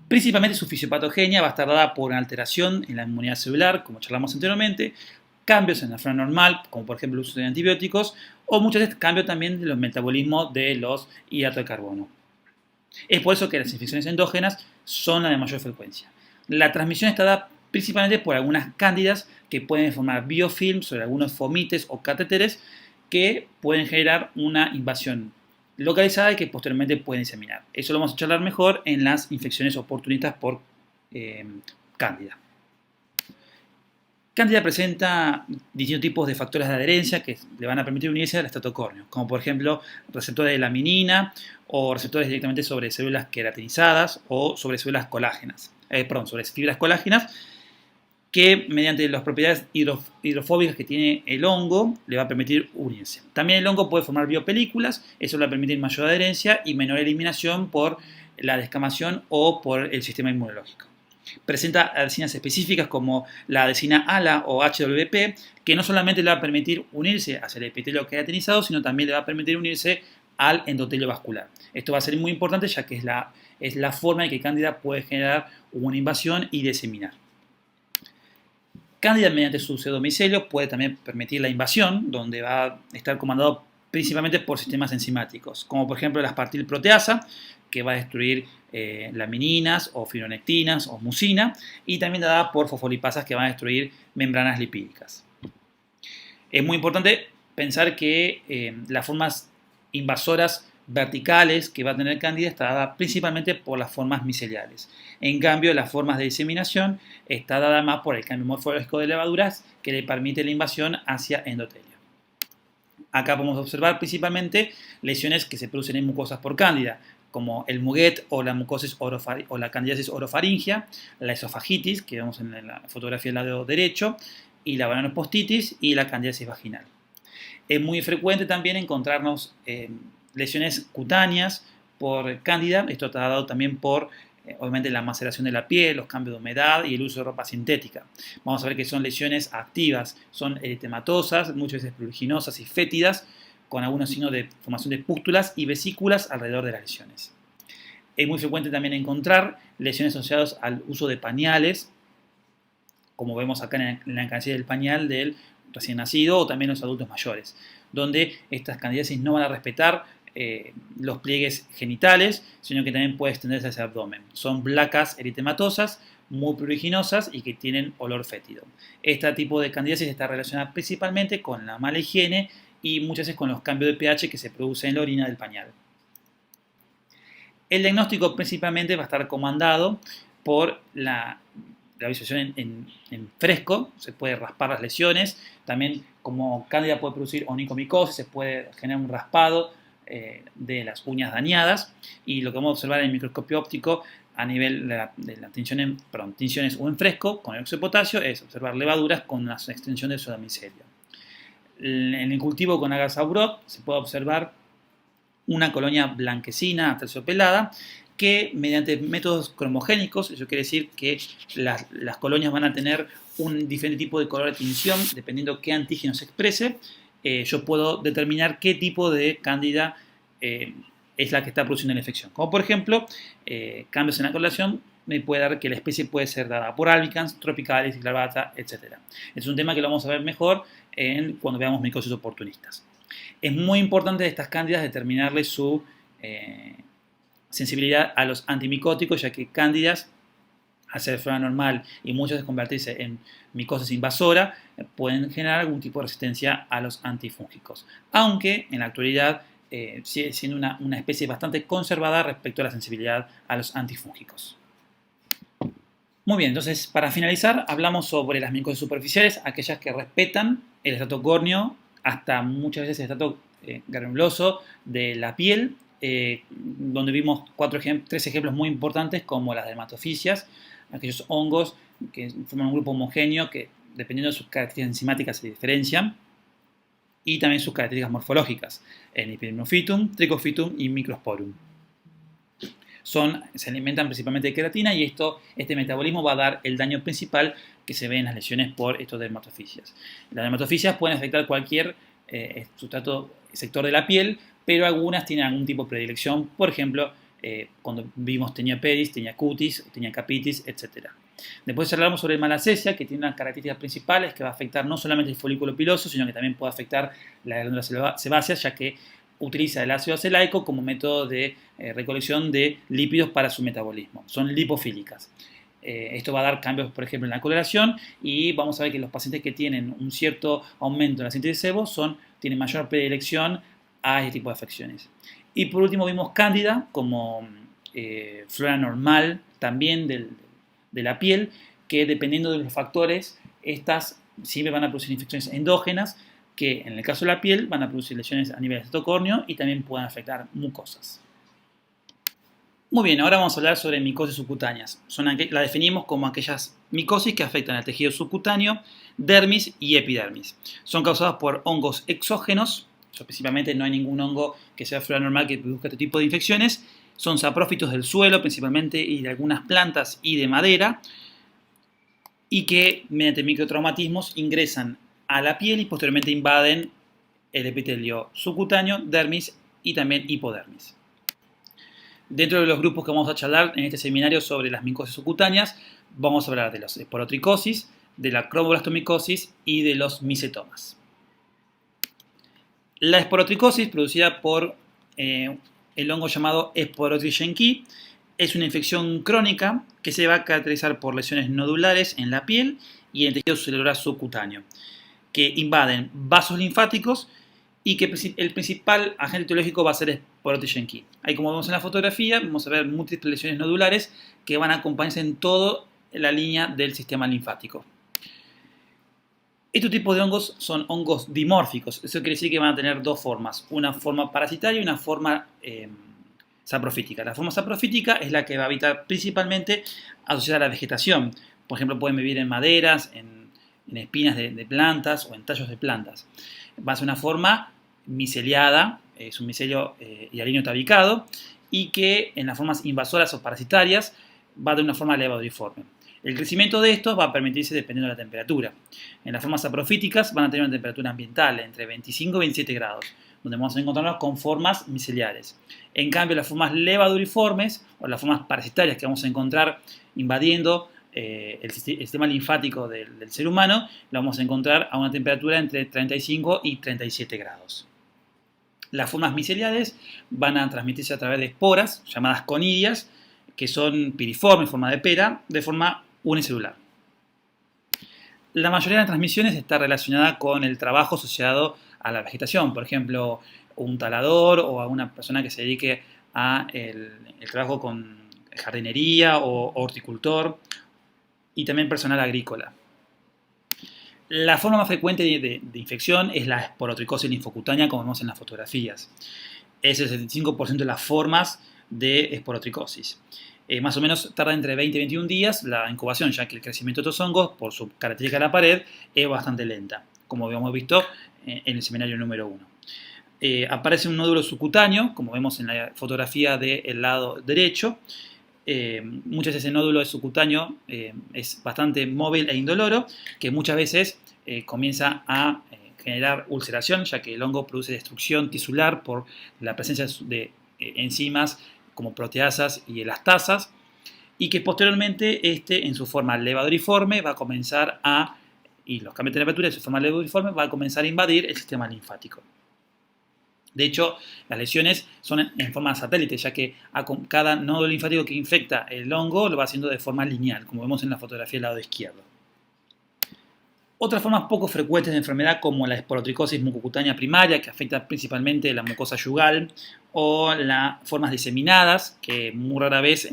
Principalmente su fisiopatogenia va a estar dada por una alteración en la inmunidad celular, como charlamos anteriormente, cambios en la flora normal, como por ejemplo el uso de antibióticos, o muchas veces cambios también de los metabolismos de los hidratos de carbono. Es por eso que las infecciones endógenas son las de mayor frecuencia. La transmisión está dada principalmente por algunas cándidas que pueden formar biofilms sobre algunos fomites o catéteres que pueden generar una invasión localizada y que posteriormente pueden diseminar. Eso lo vamos a charlar mejor en las infecciones oportunistas por cándida. Cándida presenta distintos tipos de factores de adherencia que le van a permitir unirse al estatocórneo, como por ejemplo receptores de laminina o receptores directamente sobre células queratinizadas o sobre células colágenas, sobre fibras colágenas, que mediante las propiedades hidrofóbicas que tiene el hongo le va a permitir unirse. También el hongo puede formar biopelículas, eso le va a permitir mayor adherencia y menor eliminación por la descamación o por el sistema inmunológico. Presenta adhesinas específicas como la adhesina ALA o HWP, que no solamente le va a permitir unirse hacia el epitelio queratinizado, sino también le va a permitir unirse al endotelio vascular. Esto va a ser muy importante ya que es la forma en que Cándida puede generar una invasión y diseminar. Cándida, mediante su pseudomicelio, puede también permitir la invasión, donde va a estar comandado principalmente por sistemas enzimáticos, como por ejemplo la aspartil proteasa, que va a destruir lamininas o fibronectinas o mucina, y también dada por fosfolipasas que van a destruir membranas lipídicas. Es muy importante pensar que las formas invasoras verticales que va a tener Cándida está dada principalmente por las formas miceliales. En cambio, las formas de diseminación está dada más por el cambio morfológico de levaduras que le permite la invasión hacia endotelio. Acá podemos observar principalmente lesiones que se producen en mucosas por Cándida, como el muguet o la mucosis o la candidiasis orofaringia, la esofagitis, que vemos en la fotografía del lado derecho, y la bananopostitis y la candidiasis vaginal. Es muy frecuente también encontrarnos lesiones cutáneas por cándida. Esto está dado también por, obviamente, la maceración de la piel, los cambios de humedad y el uso de ropa sintética. Vamos a ver que son lesiones activas, son eritematosas, muchas veces pruriginosas y fétidas, con algunos signos de formación de pústulas y vesículas alrededor de las lesiones. Es muy frecuente también encontrar lesiones asociadas al uso de pañales, como vemos acá en la candidiasis del pañal del recién nacido o también los adultos mayores, donde estas candidiasis no van a respetar los pliegues genitales, sino que también puede extenderse hacia el abdomen. Son placas eritematosas, muy pruriginosas y que tienen olor fétido. Este tipo de candidiasis está relacionada principalmente con la mala higiene y muchas veces con los cambios de pH que se producen en la orina del pañal. El diagnóstico principalmente va a estar comandado por la visualización en fresco, se puede raspar las lesiones, también como Cándida puede producir onicomicosis, se puede generar un raspado de las uñas dañadas, y lo que vamos a observar en el microscopio óptico a nivel de las tinciones o en fresco con el óxido de potasio es observar levaduras con una extensión del pseudomicelio. En el cultivo con Agarsaurot se puede observar una colonia blanquecina aterciopelada que mediante métodos cromogénicos, eso quiere decir que las colonias van a tener un diferente tipo de color de tinción dependiendo qué antígeno se exprese. Yo puedo determinar qué tipo de cándida es la que está produciendo la infección. Como por ejemplo, cambios en la coloración me puede dar que la especie puede ser dada por albicans, tropicalis, clavata, etc. Es un tema que lo vamos a ver mejor cuando veamos micosis oportunistas. Es muy importante de estas cándidas determinarle su sensibilidad a los antimicóticos, ya que cándidas al ser flora normal y muchas veces convertirse en micosis invasora, pueden generar algún tipo de resistencia a los antifúngicos. Aunque en la actualidad sigue siendo una especie bastante conservada respecto a la sensibilidad a los antifúngicos. Muy bien, entonces para finalizar hablamos sobre las micosis superficiales, aquellas que respetan el estrato córneo hasta muchas veces el estrato granuloso de la piel, donde vimos tres ejemplos muy importantes como las dermatofisias, aquellos hongos que forman un grupo homogéneo que dependiendo de sus características enzimáticas se diferencian, y también sus características morfológicas, el Epidermophytum, Trichophytum y Microsporum. Se alimentan principalmente de queratina y este metabolismo va a dar el daño principal que se ve en las lesiones por estos dermatofisias. Las dermatofisias pueden afectar cualquier sector de la piel, pero algunas tienen algún tipo de predilección, por ejemplo, cuando vimos tinea pedis, tinea cutis, tinea capitis, etc. Después hablamos sobre el malacesia, que tiene unas características principales que va a afectar no solamente el folículo piloso, sino que también puede afectar las glándulas sebáceas, ya que utiliza el ácido acelaico como método de recolección de lípidos para su metabolismo. Son lipofílicas. Esto va a dar cambios, por ejemplo, en la coloración y vamos a ver que los pacientes que tienen un cierto aumento en la síntesis de sebo tienen mayor predilección a este tipo de afecciones. Y por último vimos cándida como flora normal también de la piel, que dependiendo de los factores, estas siempre van a producir infecciones endógenas, que en el caso de la piel van a producir lesiones a nivel de estrato córneo y también pueden afectar mucosas. Muy bien, ahora vamos a hablar sobre micosis subcutáneas. La definimos como aquellas micosis que afectan al tejido subcutáneo, dermis y epidermis. Son causadas por hongos exógenos, principalmente no hay ningún hongo que sea flora normal que produzca este tipo de infecciones. Son saprófitos del suelo principalmente y de algunas plantas y de madera, y que mediante microtraumatismos ingresan a la piel y posteriormente invaden el epitelio subcutáneo, dermis y también hipodermis. Dentro de los grupos que vamos a charlar en este seminario sobre las micosis subcutáneas, vamos a hablar de los esporotricosis, de la cromoblastomicosis y de los micetomas. La esporotricosis, producida por el hongo llamado Sporotrichia es una infección crónica que se va a caracterizar por lesiones nodulares en la piel y en el tejido celular subcutáneo, que invaden vasos linfáticos y que el principal agente etiológico va a ser Sporotrichia. Ahí, como vemos en la fotografía, vamos a ver múltiples lesiones nodulares que van a acompañarse en toda la línea del sistema linfático. Estos tipos de hongos son hongos dimórficos. Eso quiere decir que van a tener dos formas, una forma parasitaria y una forma saprofítica. La forma saprofítica es la que va a habitar principalmente asociada a la vegetación. Por ejemplo, pueden vivir en maderas, en espinas de plantas o en tallos de plantas. Va a ser una forma miceliada, es un micelio hialino tabicado, y que en las formas invasoras o parasitarias va a tener una forma levaduriforme. El crecimiento de estos va a permitirse dependiendo de la temperatura. En las formas saprofíticas van a tener una temperatura ambiental entre 25 y 27 grados, donde vamos a encontrarnos con formas miceliales. En cambio, las formas levaduriformes o las formas parasitarias que vamos a encontrar invadiendo el sistema linfático del ser humano, lo vamos a encontrar a una temperatura entre 35 y 37 grados. Las formas miceliales van a transmitirse a través de esporas, llamadas conidias, que son piriformes, en forma de pera, de forma unicelular. La mayoría de las transmisiones está relacionada con el trabajo asociado a la vegetación, por ejemplo, un talador o a una persona que se dedique a el trabajo con jardinería o horticultor, y también personal agrícola. La forma más frecuente de infección es la esporotricosis linfocutánea, como vemos en las fotografías. Es el 75% de las formas de esporotricosis. Más o menos tarda entre 20 y 21 días la incubación, ya que el crecimiento de estos hongos, por su característica de la pared, es bastante lenta, como habíamos visto en el seminario número 1. Aparece un nódulo subcutáneo, como vemos en la fotografía del lado derecho. Muchas veces el nódulo subcutáneo es bastante móvil e indoloro, que muchas veces comienza a generar ulceración, ya que el hongo produce destrucción tisular por la presencia de enzimas como proteasas y elastasas, y que posteriormente en su forma levaduriforme va a comenzar y los cambios de temperatura de su forma levaduriforme va a comenzar a invadir el sistema linfático. De hecho, las lesiones son en forma satélite, ya que cada nódulo linfático que infecta el hongo lo va haciendo de forma lineal, como vemos en la fotografía del lado izquierdo. Otras formas poco frecuentes de enfermedad, como la esporotricosis mucocutánea primaria, que afecta principalmente la mucosa yugal, o las formas diseminadas, que muy rara vez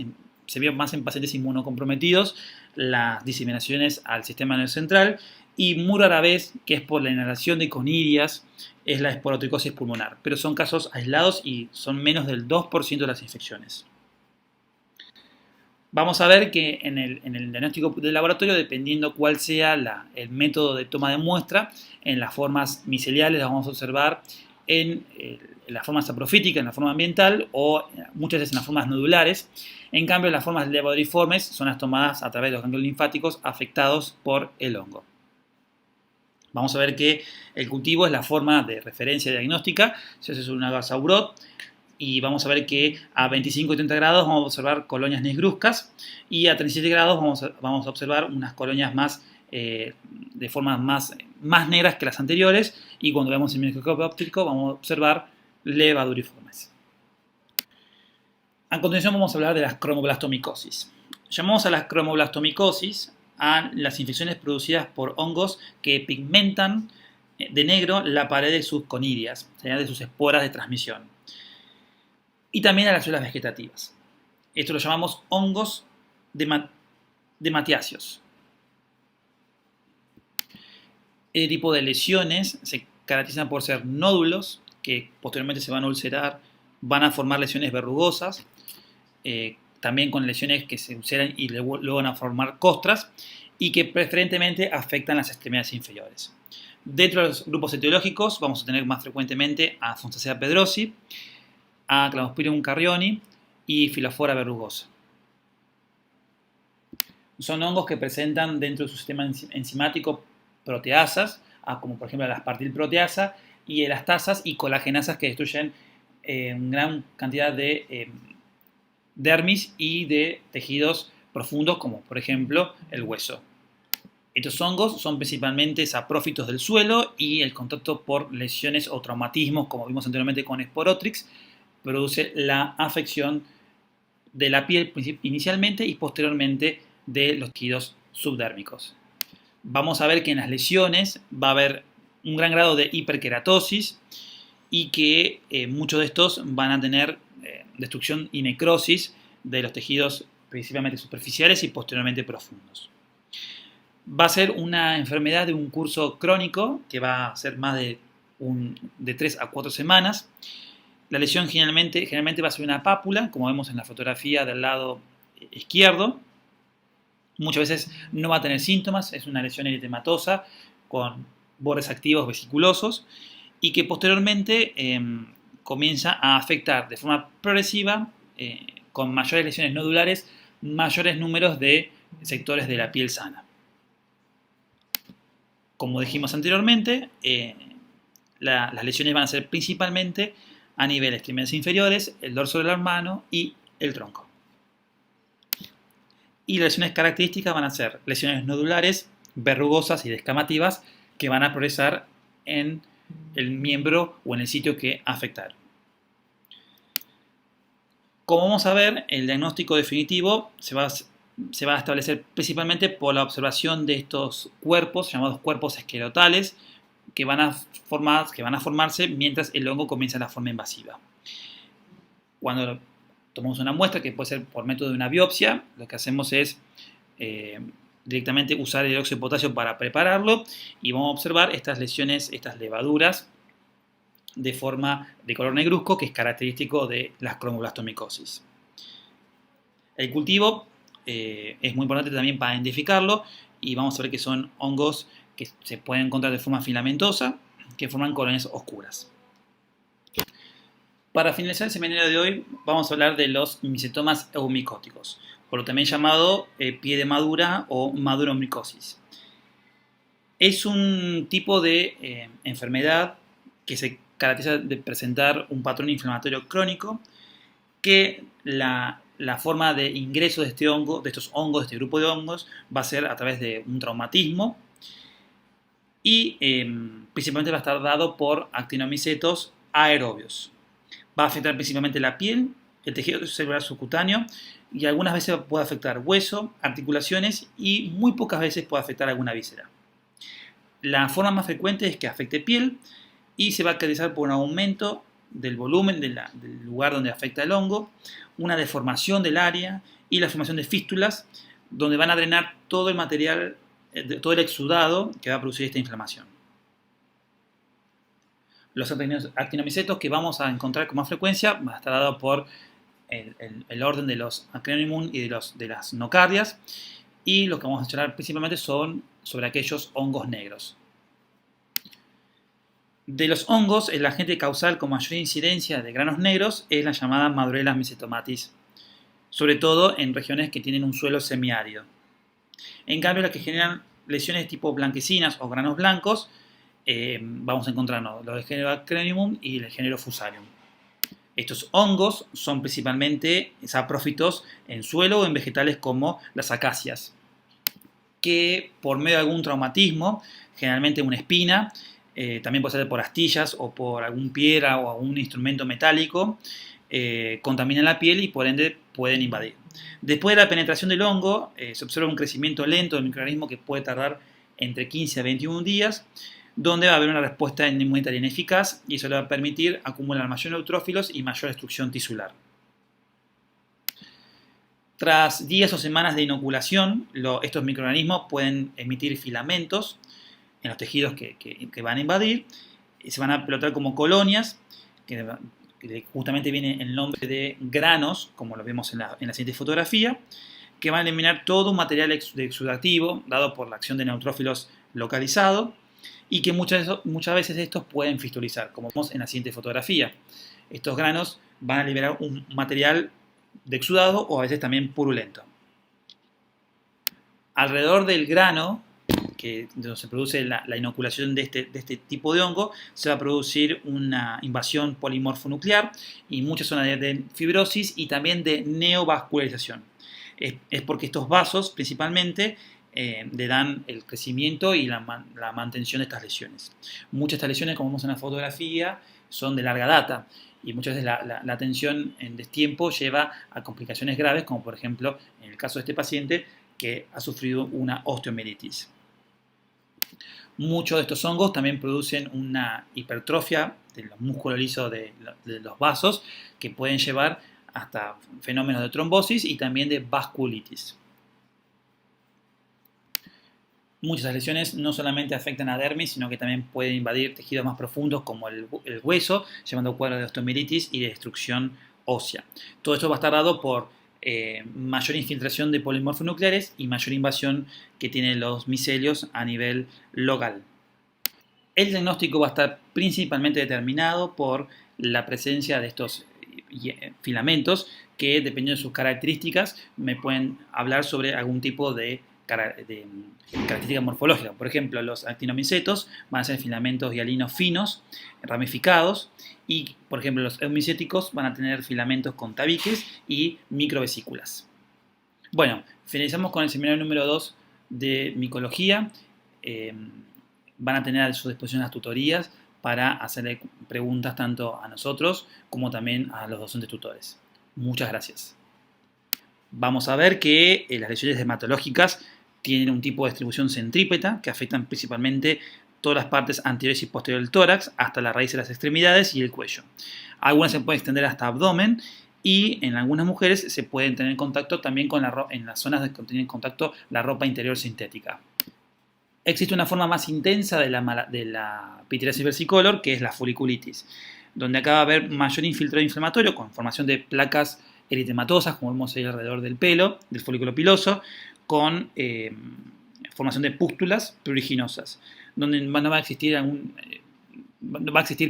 se ve más en pacientes inmunocomprometidos, las diseminaciones al sistema nervioso central, y muy rara vez, que es por la inhalación de conirias, es la esporotricosis pulmonar. Pero son casos aislados y son menos del 2% de las infecciones. Vamos a ver que en el diagnóstico del laboratorio, dependiendo cuál sea el método de toma de muestra, en las formas miceliales las vamos a observar en la forma saprofítica, en la forma ambiental, o muchas veces en las formas nodulares. En cambio, las formas levaduriformes son las tomadas a través de los ganglios linfáticos afectados por el hongo. Vamos a ver que el cultivo es la forma de referencia diagnóstica. Se hace sobre una gasa Urot. Y vamos a ver que a 25 y 30 grados vamos a observar colonias negruzcas y a 37 grados vamos a observar unas colonias más de formas más negras que las anteriores, y cuando vemos el microscopio óptico vamos a observar levaduriformes. A continuación vamos a hablar de las cromoblastomicosis. Llamamos a las cromoblastomicosis a las infecciones producidas por hongos que pigmentan de negro la pared de sus conirias, o sea, de sus esporas de transmisión. Y también a las células vegetativas. Esto lo llamamos hongos de matiáceos. Este tipo de lesiones se caracterizan por ser nódulos que posteriormente se van a ulcerar, van a formar lesiones verrugosas, también con lesiones que se ulceran y luego van a formar costras, y que preferentemente afectan las extremidades inferiores. Dentro de los grupos etiológicos vamos a tener más frecuentemente a Fonsacea pedrosi, a Cladosporium carrioni y Filofora verrugosa. Son hongos que presentan dentro de su sistema enzimático proteasas, como por ejemplo la aspartilproteasa y elastasas y colagenasas que destruyen gran cantidad de dermis y de tejidos profundos, como por ejemplo el hueso. Estos hongos son principalmente saprófitos del suelo, y el contacto por lesiones o traumatismos, como vimos anteriormente con Sporotrix, produce la afección de la piel inicialmente y posteriormente de los tejidos subdérmicos. Vamos a ver que en las lesiones va a haber un gran grado de hiperkeratosis y que muchos de estos van a tener destrucción y necrosis de los tejidos principalmente superficiales y posteriormente profundos. Va a ser una enfermedad de un curso crónico que va a ser más de 3 a 4 semanas. La lesión generalmente va a ser una pápula, como vemos en la fotografía del lado izquierdo. Muchas veces no va a tener síntomas, es una lesión eritematosa con bordes activos vesiculosos, y que posteriormente comienza a afectar de forma progresiva, con mayores lesiones nodulares, mayores números de sectores de la piel sana. Como dijimos anteriormente, las lesiones van a ser principalmente a nivel de extremidades inferiores, el dorso de la mano y el tronco. Y las lesiones características van a ser lesiones nodulares, verrugosas y descamativas, que van a progresar en el miembro o en el sitio que afectaron. Como vamos a ver, el diagnóstico definitivo se va a establecer principalmente por la observación de estos cuerpos, llamados cuerpos esclerotales, que van a formarse mientras el hongo comienza la forma invasiva. Cuando tomamos una muestra, que puede ser por método de una biopsia, lo que hacemos es directamente usar el dióxido de potasio para prepararlo, y vamos a observar estas lesiones, estas levaduras de color negruzco, que es característico de las cromoblastomicosis. El cultivo es muy importante también para identificarlo, y vamos a ver que son hongos que se pueden encontrar de forma filamentosa, que forman colonias oscuras. Para finalizar el seminario de hoy, vamos a hablar de los micetomas eumicóticos, por lo también llamado pie de madura o maduromicosis. Es un tipo de enfermedad que se caracteriza de presentar un patrón inflamatorio crónico, que la forma de ingreso de estos hongos, de este grupo de hongos, va a ser a través de un traumatismo, y principalmente va a estar dado por actinomicetos aerobios. Va a afectar principalmente la piel, el tejido celular subcutáneo y algunas veces puede afectar hueso, articulaciones y muy pocas veces puede afectar alguna víscera. La forma más frecuente es que afecte piel y se va a caracterizar por un aumento del volumen del lugar donde afecta el hongo, una deformación del área y la formación de fístulas donde van a drenar todo el material, todo el exudado que va a producir esta inflamación. Los actinomicetos que vamos a encontrar con más frecuencia van a estar dados por el orden de los acromion y de las nocardias, y lo que vamos a charlar principalmente son sobre aquellos hongos negros. De los hongos, el agente causal con mayor incidencia de granos negros es la llamada Madrurella mycetomatis, sobre todo en regiones que tienen un suelo semiárido. En cambio, las que generan lesiones de tipo blanquecinas o granos blancos, vamos a encontrarnos los del género Acronium y el género Fusarium. Estos hongos son principalmente saprófitos en suelo o en vegetales como las acacias, que por medio de algún traumatismo, generalmente una espina, también puede ser por astillas o por alguna piedra o algún instrumento metálico, contaminan la piel y por ende pueden invadir. Después de la penetración del hongo, se observa un crecimiento lento del microorganismo que puede tardar entre 15 a 21 días, donde va a haber una respuesta inmunitaria ineficaz y eso le va a permitir acumular mayores neutrófilos y mayor destrucción tisular. Tras días o semanas de inoculación, estos microorganismos pueden emitir filamentos en los tejidos que van a invadir, y se van a pelotar como colonias, que justamente viene el nombre de granos, como lo vemos en la siguiente fotografía, que van a eliminar todo un material exudativo dado por la acción de neutrófilos localizado, y que muchas veces estos pueden fistulizar, como vemos en la siguiente fotografía. Estos granos van a liberar un material de exudado o a veces también purulento. Alrededor del grano, donde se produce la inoculación de este tipo de hongo, se va a producir una invasión polimorfonuclear y muchas zonas de fibrosis y también de neovascularización. Es porque estos vasos principalmente le dan el crecimiento y la mantención de estas lesiones. Muchas de estas lesiones, como vemos en la fotografía, son de larga data y muchas veces la atención en destiempo lleva a complicaciones graves, como por ejemplo en el caso de este paciente que ha sufrido una osteomielitis. Muchos de estos hongos también producen una hipertrofia de los músculos lisos de los vasos que pueden llevar hasta fenómenos de trombosis y también de vasculitis. Muchas lesiones no solamente afectan a dermis, sino que también pueden invadir tejidos más profundos como el hueso, llevando a cuadros de osteomielitis y de destrucción ósea. Todo esto va a estar dado por mayor infiltración de polimorfonucleares y mayor invasión que tienen los micelios a nivel local. El diagnóstico va a estar principalmente determinado por la presencia de estos filamentos que, dependiendo de sus características, me pueden hablar sobre algún tipo de características morfológicas. Por ejemplo, los actinomicetos van a ser filamentos hialinos finos, ramificados, y por ejemplo los eumicéticos van a tener filamentos con tabiques y microvesículas. Bueno, finalizamos con el seminario número 2 de micología. Van a tener a su disposición las tutorías para hacerle preguntas tanto a nosotros como también a los docentes tutores. Muchas gracias. Vamos a ver que las lesiones dermatológicas tienen un tipo de distribución centrípeta que afectan principalmente todas las partes anteriores y posteriores del tórax hasta la raíz de las extremidades y el cuello. Algunas se pueden extender hasta abdomen y en algunas mujeres se pueden tener contacto también con en las zonas que tienen contacto la ropa interior sintética. Existe una forma más intensa de la pityriasis versicolor, que es la foliculitis, donde acá va a haber mayor infiltrado inflamatorio con formación de placas eritematosas, como vemos ahí alrededor del pelo, del folículo piloso, con formación de pústulas pruriginosas, donde no va a existir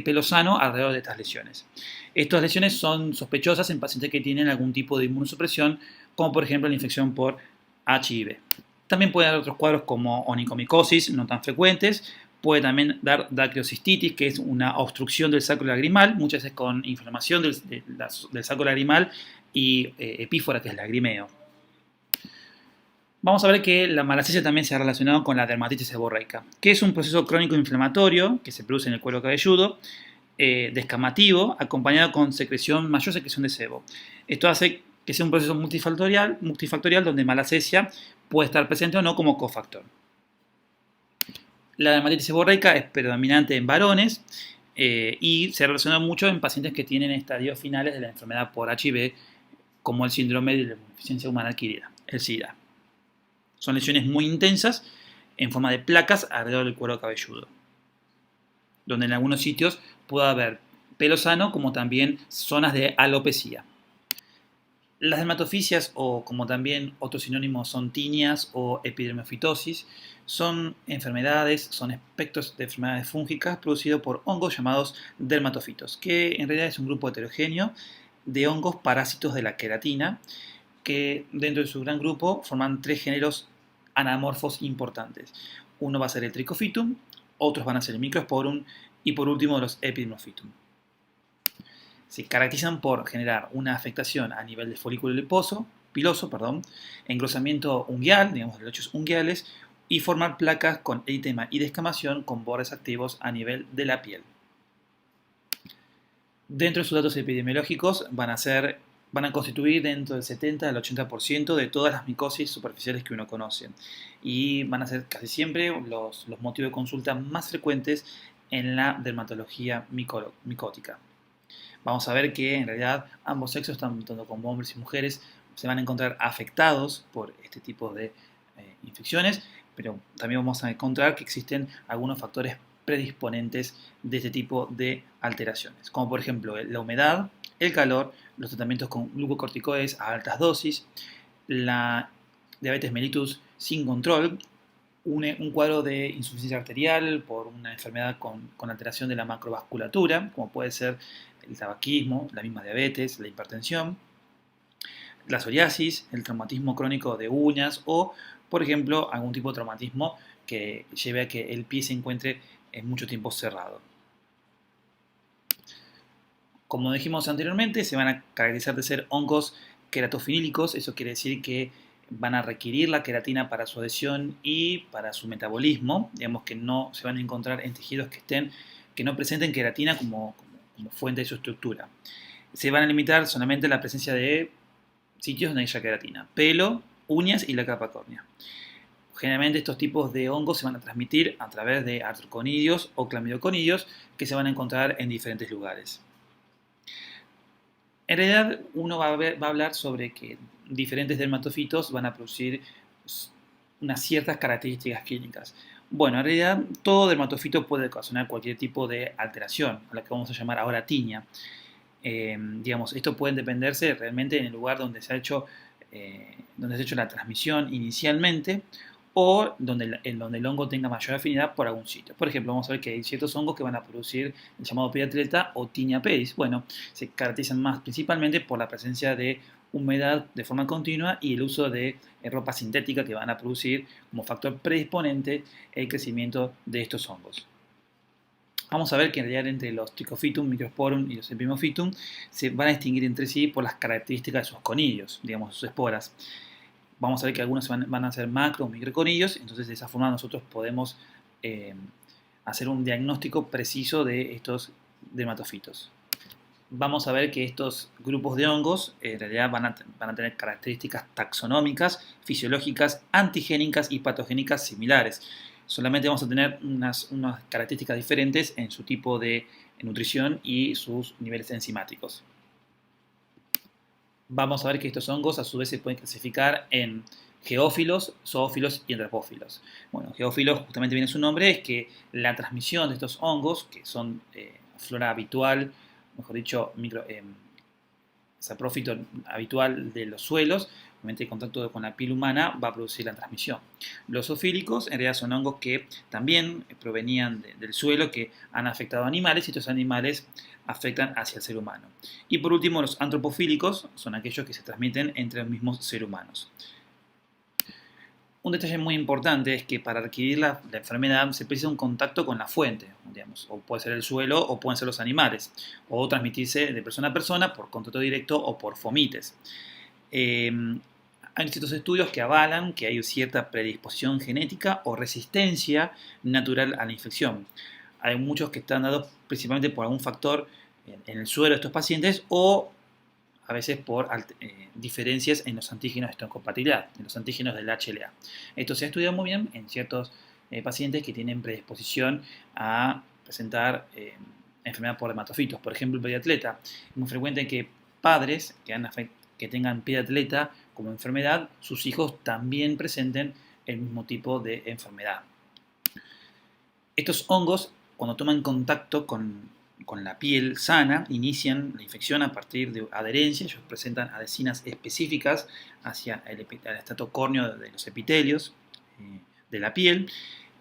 pelo sano alrededor de estas lesiones. Estas lesiones son sospechosas en pacientes que tienen algún tipo de inmunosupresión, como por ejemplo la infección por HIV. También puede dar otros cuadros como onicomicosis, no tan frecuentes. Puede también dar dactiocistitis, que es una obstrucción del saco lagrimal, muchas veces con inflamación del saco lagrimal y epífora, que es lagrimeo. Vamos a ver que la malacesia también se ha relacionado con la dermatitis seborreica, que es un proceso crónico inflamatorio que se produce en el cuero cabelludo descamativo acompañado con mayor secreción de sebo. Esto hace que sea un proceso multifactorial donde malacesia puede estar presente o no como cofactor. La dermatitis seborreica es predominante en varones y se relaciona mucho en pacientes que tienen estadios finales de la enfermedad por HIV, como el síndrome de la inmunodeficiencia humana adquirida, el SIDA. Son lesiones muy intensas en forma de placas alrededor del cuero cabelludo, donde en algunos sitios puede haber pelo sano como también zonas de alopecia. Las dermatofisias, o como también otros sinónimos son tinias o epidermofitosis, son enfermedades, son espectros de enfermedades fúngicas producidos por hongos llamados dermatofitos, que en realidad es un grupo heterogéneo de hongos parásitos de la queratina, que dentro de su gran grupo forman 3 géneros anamorfos importantes. Uno va a ser el Trichophytum, otros van a ser el Microsporum y por último los Epidermophytum. Se caracterizan por generar una afectación a nivel de folículo piloso, engrosamiento unguial, digamos de lechos unguiales, y formar placas con eritema y descamación con bordes activos a nivel de la piel. Dentro de sus datos epidemiológicos van a constituir dentro del 70 al 80% de todas las micosis superficiales que uno conoce y van a ser casi siempre los motivos de consulta más frecuentes en la dermatología micótica. Vamos a ver que en realidad ambos sexos, tanto como hombres y mujeres, se van a encontrar afectados por este tipo de infecciones, pero también vamos a encontrar que existen algunos factores predisponentes de este tipo de alteraciones, como por ejemplo la humedad, el calor, los tratamientos con glucocorticoides a altas dosis, la diabetes mellitus sin control, un cuadro de insuficiencia arterial por una enfermedad con alteración de la macrovasculatura, como puede ser el tabaquismo, la misma diabetes, la hipertensión, la psoriasis, el traumatismo crónico de uñas o, por ejemplo, algún tipo de traumatismo que lleve a que el pie se encuentre en mucho tiempo cerrado. Como dijimos anteriormente, se van a caracterizar de ser hongos queratofilílicos, eso quiere decir que van a requerir la queratina para su adhesión y para su metabolismo, digamos que no se van a encontrar en tejidos que no presenten queratina como fuente de su estructura. Se van a limitar solamente a la presencia de sitios donde haya queratina, pelo, uñas y la capa córnea. Generalmente estos tipos de hongos se van a transmitir a través de artroconidios o clamidoconidios que se van a encontrar en diferentes lugares. En realidad uno va a hablar sobre que diferentes dermatofitos van a producir unas ciertas características clínicas. Bueno, en realidad todo dermatofito puede ocasionar cualquier tipo de alteración, a la que vamos a llamar ahora tiña. Digamos, esto puede dependerse realmente en el lugar donde se ha hecho la transmisión inicialmente o donde el hongo tenga mayor afinidad por algún sitio. Por ejemplo, vamos a ver que hay ciertos hongos que van a producir el llamado pediatreta o tinea pedis. Bueno, se caracterizan más principalmente por la presencia de humedad de forma continua y el uso de ropa sintética que van a producir como factor predisponente el crecimiento de estos hongos. Vamos a ver que en realidad entre los Trichophytum, Microsporum y los Epidermophytum se van a distinguir entre sí por las características de sus conillos, digamos, sus esporas. Vamos a ver que algunos van a ser macro o microconillos, entonces de esa forma nosotros podemos hacer un diagnóstico preciso de estos dermatofitos. Vamos a ver que estos grupos de hongos en realidad van a tener características taxonómicas, fisiológicas, antigénicas y patogénicas similares. Solamente vamos a tener unas características diferentes en su tipo de nutrición y sus niveles enzimáticos. Vamos a ver que estos hongos a su vez se pueden clasificar en geófilos, zoófilos y antropófilos. Bueno, geófilos, justamente viene su nombre, es que la transmisión de estos hongos, que son flora habitual, mejor dicho, saprófito habitual de los suelos, obviamente el contacto con la piel humana va a producir la transmisión. Los zoofílicos en realidad son hongos que también provenían del suelo, que han afectado a animales y estos animales afectan hacia el ser humano. Y por último, los antropofílicos son aquellos que se transmiten entre los mismos seres humanos. Un detalle muy importante es que para adquirir la enfermedad se precisa un contacto con la fuente, digamos, o puede ser el suelo o pueden ser los animales, o transmitirse de persona a persona por contacto directo o por fomites. Hay ciertos estudios que avalan que hay cierta predisposición genética o resistencia natural a la infección. hay muchos que están dados principalmente por algún factor en el suero de estos pacientes o a veces por diferencias en los antígenos de histocompatibilidad, en los antígenos del HLA. Esto se ha estudiado muy bien en ciertos pacientes que tienen predisposición a presentar enfermedad por dermatofitos. Por ejemplo, el pediatleta. Es muy frecuente que padres que tengan pediatleta como enfermedad, sus hijos también presenten el mismo tipo de enfermedad. Estos hongos, cuando toman contacto con la piel sana, inician la infección a partir de adherencia. Ellos presentan adhesinas específicas hacia el estrato córneo de los epitelios de la piel.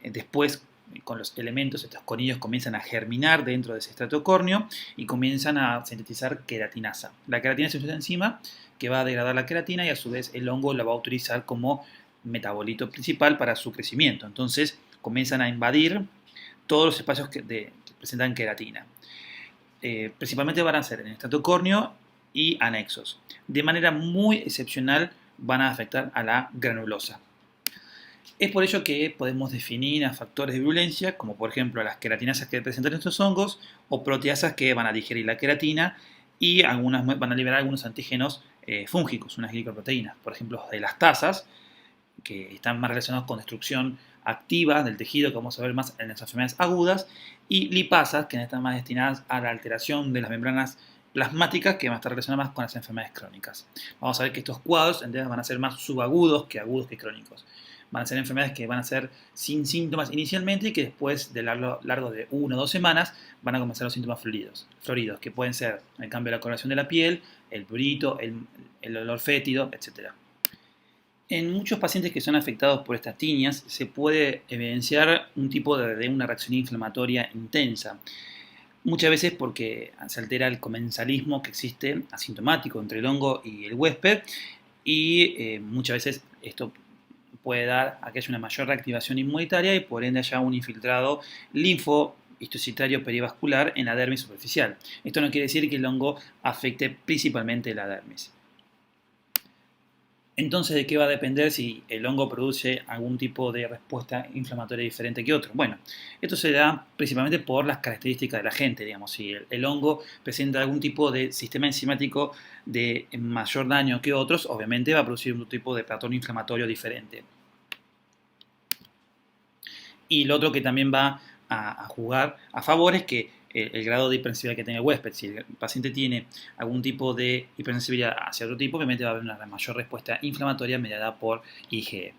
Después, con los elementos, estos conillos comienzan a germinar dentro de ese estrato córneo y comienzan a sintetizar queratinasa. La queratina es una enzima que va a degradar la queratina y a su vez el hongo la va a utilizar como metabolito principal para su crecimiento. Entonces comienzan a invadir todos los espacios que presentan queratina. Principalmente van a ser en el estrato córneo y anexos. De manera muy excepcional van a afectar a la granulosa. Es por ello que podemos definir a factores de virulencia, como por ejemplo las queratinasas que presentan estos hongos, o proteasas que van a digerir la queratina y algunas van a liberar algunos antígenos fúngicos, unas glicoproteínas, por ejemplo elastasas, que están más relacionados con destrucción activa del tejido, que vamos a ver más en las enfermedades agudas, y lipasas, que están más destinadas a la alteración de las membranas plasmáticas, que van a estar relacionadas más con las enfermedades crónicas. Vamos a ver que estos cuadros entonces van a ser más subagudos que crónicos. Van a ser enfermedades que van a ser sin síntomas inicialmente y que después de largo de 1 o 2 semanas van a comenzar los síntomas floridos, que pueden ser el cambio de la coloración de la piel, el prurito, el olor fétido, etc. En muchos pacientes que son afectados por estas tinias se puede evidenciar un tipo de una reacción inflamatoria intensa. Muchas veces porque se altera el comensalismo que existe asintomático entre el hongo y el huésped y muchas veces esto puede dar a que haya una mayor reactivación inmunitaria y por ende haya un infiltrado linfohistocitario perivascular en la dermis superficial. Esto no quiere decir que el hongo afecte principalmente la dermis. Entonces, ¿de qué va a depender si el hongo produce algún tipo de respuesta inflamatoria diferente que otro? Bueno, esto se da principalmente por las características de la gente, digamos. Si el hongo presenta algún tipo de sistema enzimático de mayor daño que otros, obviamente va a producir un tipo de patrón inflamatorio diferente. Y lo otro que también va a jugar a favor es que el grado de hipersensibilidad que tenga el huésped. Si el paciente tiene algún tipo de hipersensibilidad hacia otro tipo, obviamente va a haber una mayor respuesta inflamatoria mediada por IgE.